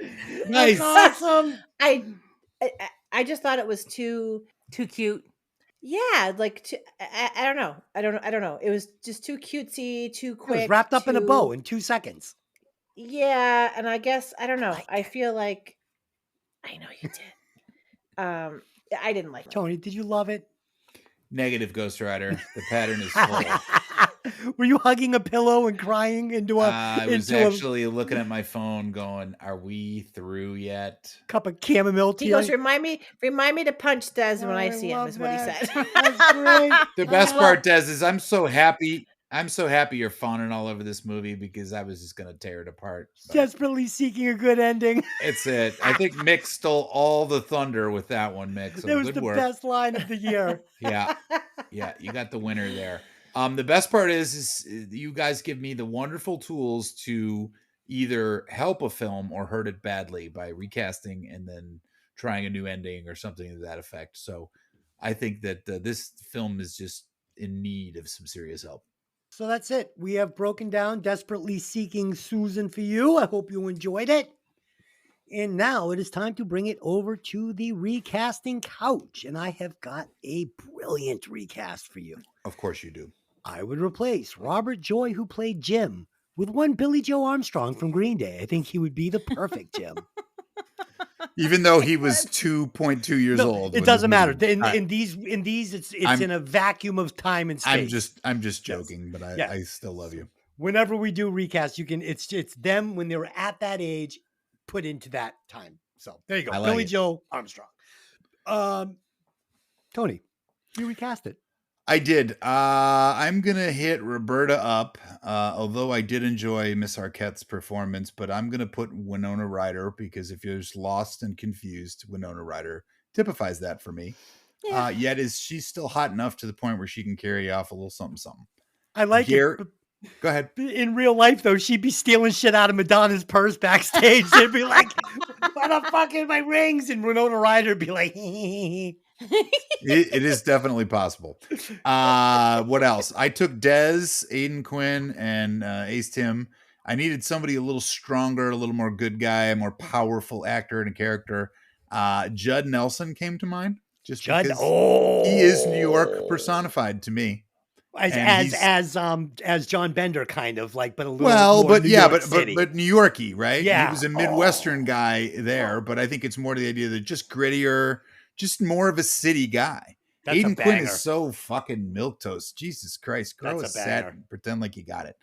S4: Nice.
S1: That's awesome.
S3: I just thought it was too
S2: cute.
S3: Yeah, like I don't know. I don't know. It was just too cutesy, too quick.
S1: It was wrapped up in a bow in 2 seconds.
S3: Yeah, and I guess I don't know. I feel like I know you did. I didn't like it.
S1: Tony, did you love it?
S4: Negative, Ghost Rider. The pattern is full.
S1: Were you hugging a pillow and crying into a?
S4: I was actually looking at my phone, going, "Are we through yet?"
S1: Cup of chamomile tea.
S3: He goes, "Remind me to punch Des when I see him." Is what he said.
S1: That's great.
S4: The best part, Des, is I'm so happy.
S5: I'm so happy you're fawning all over this movie because I was just gonna tear it apart. But
S1: Desperately seeking a good ending.
S5: it's it. I think Mick stole all the thunder with that one, Mick. So
S1: It was
S5: good
S1: the
S5: work.
S1: best line of the year.
S5: Yeah, you got the winner there. The best part is you guys give me the wonderful tools to either help a film or hurt it badly by recasting and then trying a new ending or something to that effect. So I think that this film is just in need of some serious help.
S1: So that's it. We have broken down Desperately Seeking Susan for you. I hope you enjoyed it. And now it is time to bring it over to the recasting couch. And I have got a brilliant recast for you.
S5: Of course you do.
S1: I would replace Robert Joy, who played Jim, with one Billy Joe Armstrong from Green Day. I think he would be the perfect Jim.
S4: Even though he was 2.2 years old.
S1: It
S4: when
S1: doesn't
S4: this
S1: matter.
S4: movie-
S1: In these, it's in a vacuum of time and space.
S4: I'm just joking, but I still love you.
S1: Whenever we do recast, you can. It's them when they were at that age, put into that time. So there you go,
S4: I like
S1: Billy
S4: it.
S1: Joe Armstrong. Tony, you recast it.
S4: I did. I'm gonna hit Roberta up. Although I did enjoy Miss Arquette's performance, but I'm gonna put Winona Ryder because if you're just lost and confused, Winona Ryder typifies that for me.
S2: Yeah.
S4: Yet she's still hot enough to the point where she can carry off a little something, something.
S1: I like
S4: Gar-
S1: it. But
S4: Go ahead.
S1: in real life, though, she'd be stealing shit out of Madonna's purse backstage. She'd be like, "Where the fuck are my rings?" And Winona Ryder would be like,
S4: It is definitely possible. What else? I took Dez, Aiden Quinn, and Ace Tim. I needed somebody a little stronger, a little more good guy, a more powerful actor and a character. Judd Nelson came to mind. Just
S1: Judd.
S4: because
S1: Oh,
S4: he is New York personified to me.
S1: as John Bender, kind of like, but a little more
S4: But
S1: New
S4: yeah,
S1: York City.
S4: but New Yorkie, right?
S1: Yeah.
S4: He was a Midwestern guy there, but I think it's more to the idea that just grittier, just more of a city guy.
S1: That's a
S4: Aiden Quinn
S1: banger.
S4: is so fucking milquetoast. Jesus Christ, grow
S1: That's
S4: a
S1: a
S4: set
S1: banger.
S4: and pretend like you got it.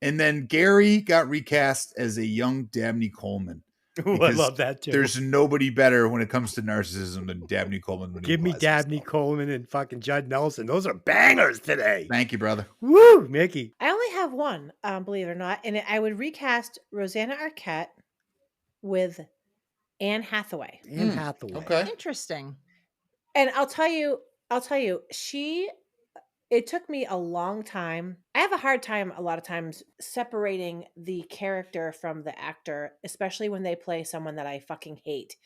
S4: And then Gary got recast as a young Dabney Coleman.
S1: Ooh, I
S4: because
S1: love that too.
S4: There's nobody better when it comes to narcissism than Dabney Coleman. when he
S1: Give me
S4: applies
S1: Dabney
S4: himself.
S1: Coleman and fucking Judd Nelson. Those are bangers today.
S4: Thank you, brother.
S1: Woo, Mickey.
S3: I only have one, believe it or not, and I would recast Rosanna Arquette with Anne Hathaway.
S1: Anne Hathaway.
S4: Okay.
S2: Interesting.
S3: And I'll tell you, it took me a long time. I have a hard time a lot of times separating the character from the actor, especially when they play someone that I fucking hate.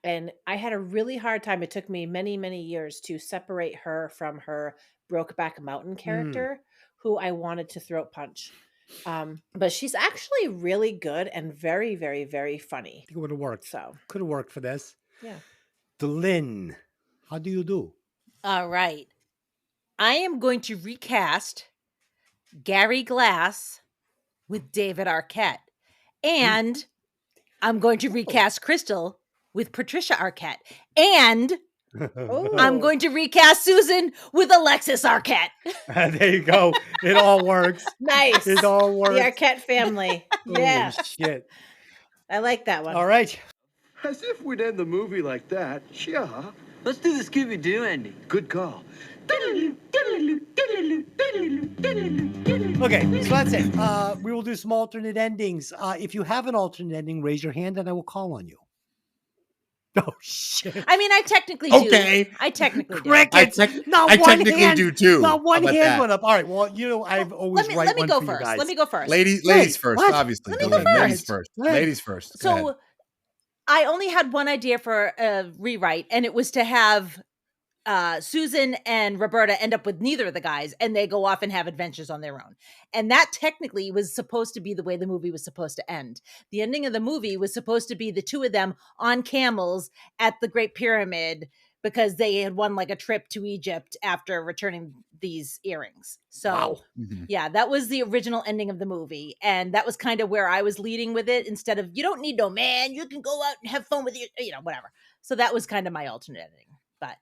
S3: And I had a really hard time. It took me many, many years to separate her from her Brokeback Mountain character, who I wanted to throat punch. But she's actually really good and very, very, very funny.
S1: I think it would have worked.
S3: So
S1: Could have worked for this.
S3: yeah.
S1: Delin, how do you do?
S2: All right. I am going to recast Gary Glass with David Arquette. And I'm going to recast Crystal with Patricia Arquette. And I'm going to recast Susan with Alexis Arquette.
S1: There you go. It all works.
S3: Nice.
S1: It all works.
S3: The Arquette family. Yeah.
S1: Holy shit.
S3: I like that one.
S1: All right.
S6: As if we'd end the movie like that. Sure.
S7: Let's do the Scooby-Doo ending.
S6: Good call.
S1: Okay, so that's it. We will do some alternate endings. If you have an alternate ending, raise your hand and I will call on you. Oh, shit.
S2: I mean, I technically do.
S4: Okay.
S2: I technically do.
S1: Crickets. Not
S4: I
S1: one
S4: technically
S1: hand,
S4: do too.
S1: Not one
S4: How about
S1: hand
S4: that?
S1: went up. All right, well, you know, I've always
S2: Let
S1: right
S2: me
S1: one
S2: go
S1: for you
S2: first.
S1: guys.
S2: Let me go first.
S4: Ladies
S1: Wait,
S4: first,
S1: what?
S4: obviously.
S2: Let me
S4: Dylan,
S2: go
S4: ladies
S2: first.
S4: first.
S1: Go ahead.
S4: Ladies first. Go ahead.
S2: So I only had one idea for a rewrite, and it was to have Susan and Roberta end up with neither of the guys, and they go off and have adventures on their own. And that technically was supposed to be the way the movie was supposed to end. The ending of the movie was supposed to be the two of them on camels at the Great Pyramid because they had won like a trip to Egypt after returning these earrings. So
S1: Wow.
S2: yeah, that was the original ending of the movie. And that was kind of where I was leading with it, instead of, you don't need no man, you can go out and have fun with whatever. So that was kind of my alternate ending. But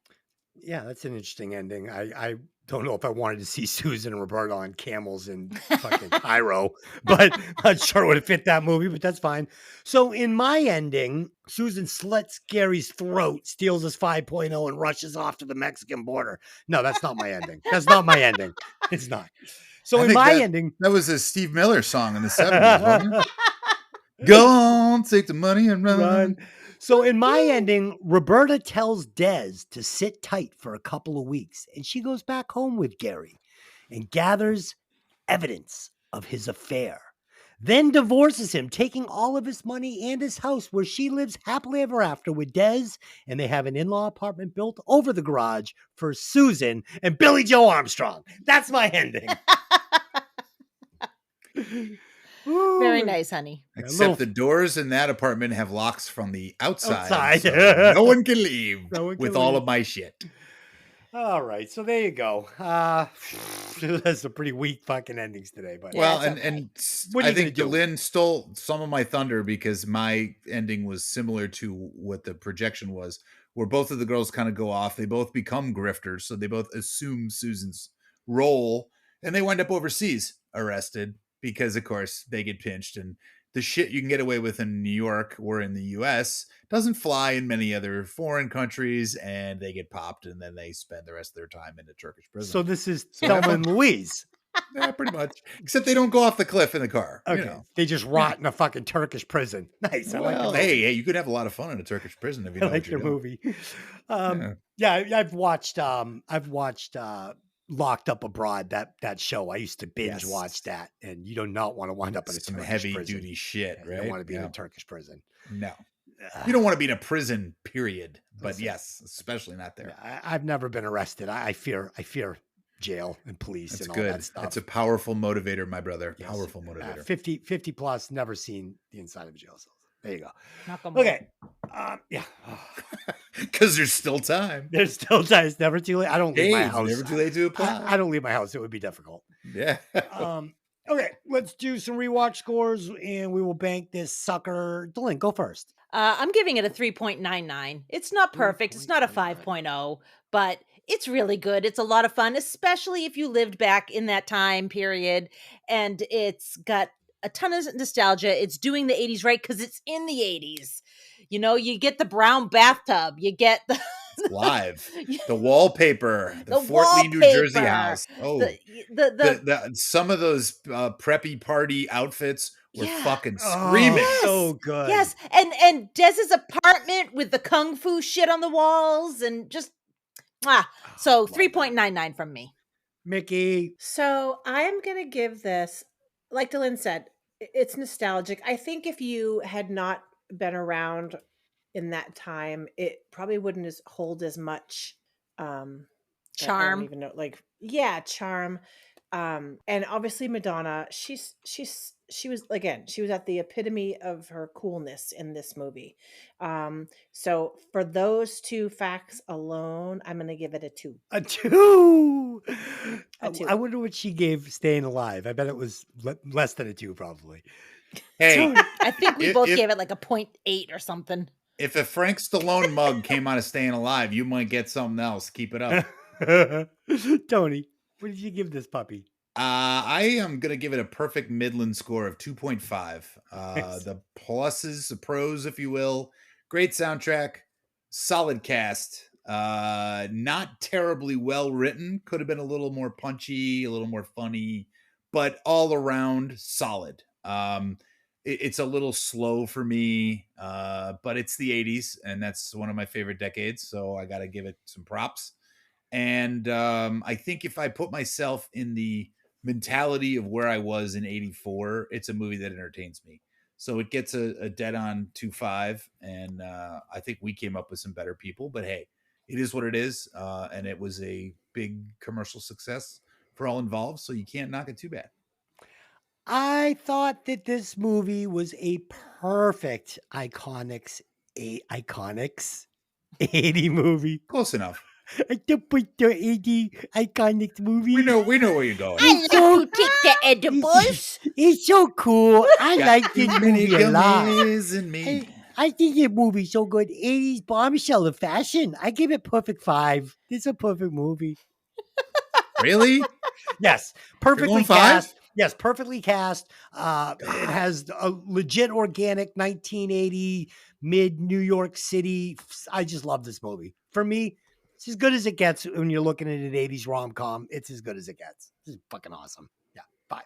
S1: Yeah, that's an interesting ending. I don't know if I wanted to see Susan and Roberta on camels in fucking Cairo, but not sure it would have fit that movie, but that's fine. So in my ending, Susan slits Gary's throat, steals his 5.0, and rushes off to the Mexican border. No, that's not my ending. That's not my ending. It's not. So
S4: I
S1: in
S4: think
S1: my ending,
S4: that was a Steve Miller song in the 70s, wasn't it? Go on, take the money and run.
S1: run. So in my ending, Roberta tells Des to sit tight for a couple of weeks, and she goes back home with Gary and gathers evidence of his affair. Then divorces him, taking all of his money and his house, where she lives happily ever after with Des, and they have an in-law apartment built over the garage for Susan and Billy Joe Armstrong. That's my ending.
S2: Very
S1: Ooh,
S2: nice, honey.
S1: a
S4: Except
S1: little
S4: the doors in that apartment have locks from the outside.
S1: Outside.
S4: So no one can leave
S1: No one
S4: with
S1: can
S4: all
S1: leave.
S4: of my shit.
S1: All right, so there you go. That's some pretty weak fucking endings today, but
S2: Yeah,
S4: Well,
S2: it's
S4: and
S1: What are
S4: I
S1: you gonna
S4: think
S1: do?
S4: Lynn stole some of my thunder because my ending was similar to what the projection was, where both of the girls kind of go off. They both become grifters, so they both assume Susan's role, and they wind up overseas arrested because, of course, they get pinched. And the shit you can get away with in New York or in the U.S. doesn't fly in many other foreign countries, and they get popped, and then they spend the rest of their time in a Turkish prison.
S1: So this is
S4: So
S1: Thelma and Louise.
S4: Yeah, pretty much. Except they don't go off the cliff in the car.
S1: Okay,
S4: You know.
S1: they just rot in a fucking Turkish prison. Nice. I like the
S4: Well,
S1: movie.
S4: hey, you could have a lot of fun in a Turkish prison if you
S1: I
S4: know
S1: like
S4: what you're
S1: your
S4: doing.
S1: movie.
S4: Yeah.
S1: Yeah, I've watched Locked Up Abroad, that show. I used to binge watch that, and you do not want to wind up in a
S4: Some
S1: Turkish
S4: heavy
S1: prison.
S4: duty shit,
S1: Yeah,
S4: right?
S1: You don't want to be in
S4: Yeah.
S1: a Turkish prison.
S4: No. You don't want to be in a prison, period. But
S1: Listen.
S4: yes, especially not there.
S1: Yeah, I've never been arrested. I fear jail and police
S4: That's
S1: and all
S4: good.
S1: that stuff.
S4: That's a powerful motivator, my brother.
S1: Yes.
S4: Powerful motivator.
S1: 50 plus, never seen the inside of a jail cell. There you go.
S2: Knock 'em off.
S1: Okay. Yeah.
S4: Because there's still time.
S1: There's still time. It's never too late. I don't leave
S4: Hey,
S1: my
S4: it's
S1: house.
S4: never too late to apply.
S1: I don't leave my house. It would be difficult.
S4: Yeah.
S1: Okay, let's do some rewatch scores and we will bank this sucker. Dylan, go first.
S2: I'm giving it a 3.99. It's not perfect. It's not a 5.0, but it's really good. It's a lot of fun, especially if you lived back in that time period. And it's got a ton of nostalgia. It's doing the 80s right because it's in the 80s. You know, you get the brown bathtub, you get the
S4: Live. The wallpaper. The
S2: The
S4: Fort Lee, New Jersey
S2: wallpaper,
S4: house. Oh,
S2: the
S4: some of those preppy party outfits were
S2: Yeah.
S4: fucking
S1: Oh,
S4: screaming.
S2: Yes.
S1: so good.
S2: Yes, and Dez's apartment with the kung fu shit on the walls and just so
S1: love that.
S2: 3.99 from me.
S1: Mickey.
S3: So I am going to give this, like Dylan said, it's nostalgic. I think if you had not been around in that time, it probably wouldn't hold as much I don't
S2: Charm.
S3: even know, charm. And obviously Madonna, she was at the epitome of her coolness in this movie. So for those two facts alone, I'm going to give it a 2.
S1: A 2.
S3: A 2.
S1: I wonder what she gave Staying Alive. I bet it was less than a 2, probably.
S4: Hey,
S2: I think we both gave it like a 0.8 or something.
S4: if a Frank Stallone mug came out of Staying Alive, you might get something else. Keep it up.
S1: Tony, what did you give this puppy?
S4: I am going to give it a perfect Midland score of 2.5.
S1: Nice.
S4: The pluses, the pros, if you will. Great soundtrack, solid cast, not terribly well written. Could have been a little more punchy, a little more funny, but all around solid. It's a little slow for me, but it's the 80s, and that's one of my favorite decades, so I got to give it some props. And I think if I put myself in the mentality of where I was in 84, it's a movie that entertains me. So it gets a dead on 2.5. And I think we came up with some better people, but hey, it is what it is. And it was a big commercial success for all involved. So you can't knock it too bad.
S1: I thought that this movie was a perfect Iconics 80 movie.
S4: Close enough.
S1: I don't put the 80 Iconics movie.
S4: We know where you're going.
S2: I love to take the edibles.
S1: It's so cool. I like this
S4: Many
S1: movie a lot.
S4: gummies and me.
S1: I think the movie's so good. 80s bombshell of fashion. I give it perfect 5. It's a perfect movie.
S4: Really?
S1: Yes, perfectly
S4: going 5?
S1: cast. Yes, perfectly cast. It has a legit organic 1980 mid New York City. I just love this movie. For me, it's as good as it gets when you're looking at an 80s rom-com. It's as good as it gets. This is fucking awesome. Yeah. 5.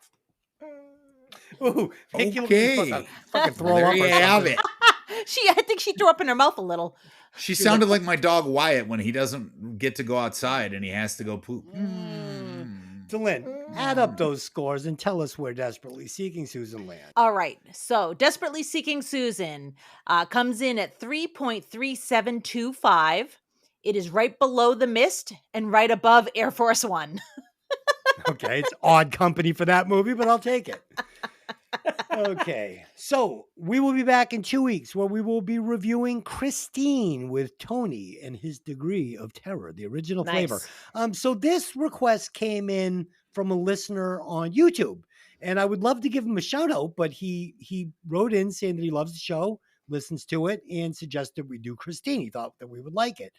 S1: Ooh, Vicky
S4: Okay.
S1: fucking throw
S4: There
S1: up
S4: you
S1: or
S4: have
S1: something.
S4: it.
S2: I think she threw up in her mouth a little.
S5: She sounded like my dog Wyatt when he doesn't get to go outside and he has to go poop.
S1: Delin, add up those scores and tell us where Desperately Seeking Susan lands.
S2: All right. So Desperately Seeking Susan comes in at 3.3725. It is right below The Mist and right above Air Force One.
S1: Okay, it's odd company for that movie, but I'll take it. Okay, so we will be back in 2 weeks where we will be reviewing Christine with Tony and his degree of terror, the original flavor. So this request came in from a listener on YouTube, and I would love to give him a shout out, but he wrote in saying that he loves the show, listens to it, and suggested we do Christine. He thought that we would like it,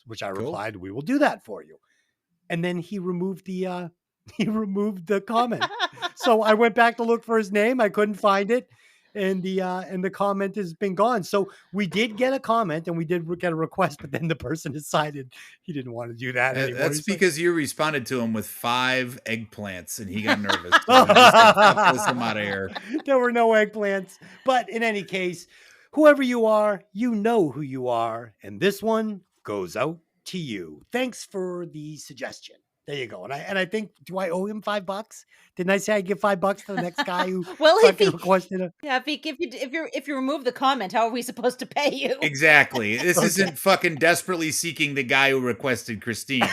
S1: which I replied, "We will do that for you." And then he removed the comment. So I went back to look for his name. I couldn't find it. And the comment has been gone. So we did get a comment and we did get a request, but then the person decided he didn't want to do that anymore.
S5: That's
S1: He's like,
S5: because you responded to him with 5 eggplants and he got nervous. So he just said, "Fuck this, I'm out of here."
S1: There were no eggplants. But in any case, whoever you are, you know who you are. And this one goes out to you. Thanks for the suggestion. There you go. And I think, do I owe him $5? Didn't I say I give $5 to the next guy who
S2: Well,
S1: requested it?
S2: Yeah, if you remove the comment, how are we supposed to pay you?
S5: Exactly. This isn't fucking Desperately Seeking the guy who requested Christine.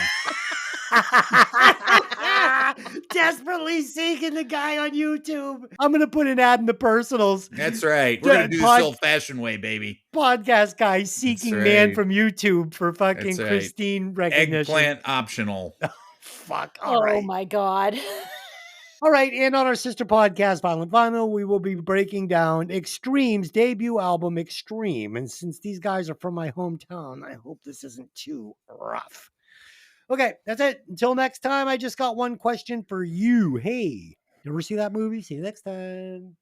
S1: Desperately Seeking the guy on YouTube. I'm going to put an ad in the personals.
S5: That's right. We're going to do this old-fashioned way, baby.
S1: Podcast guy seeking man from YouTube for fucking Christine recognition.
S5: Eggplant optional.
S1: Fuck. All right.
S2: Oh my God.
S1: All right. And on our sister podcast, Violent Vinyl, we will be breaking down Extreme's debut album, Extreme. And since these guys are from my hometown, I hope this isn't too rough. Okay, that's it. Until next time, I just got one question for you. Hey, you ever see that movie? See you next time.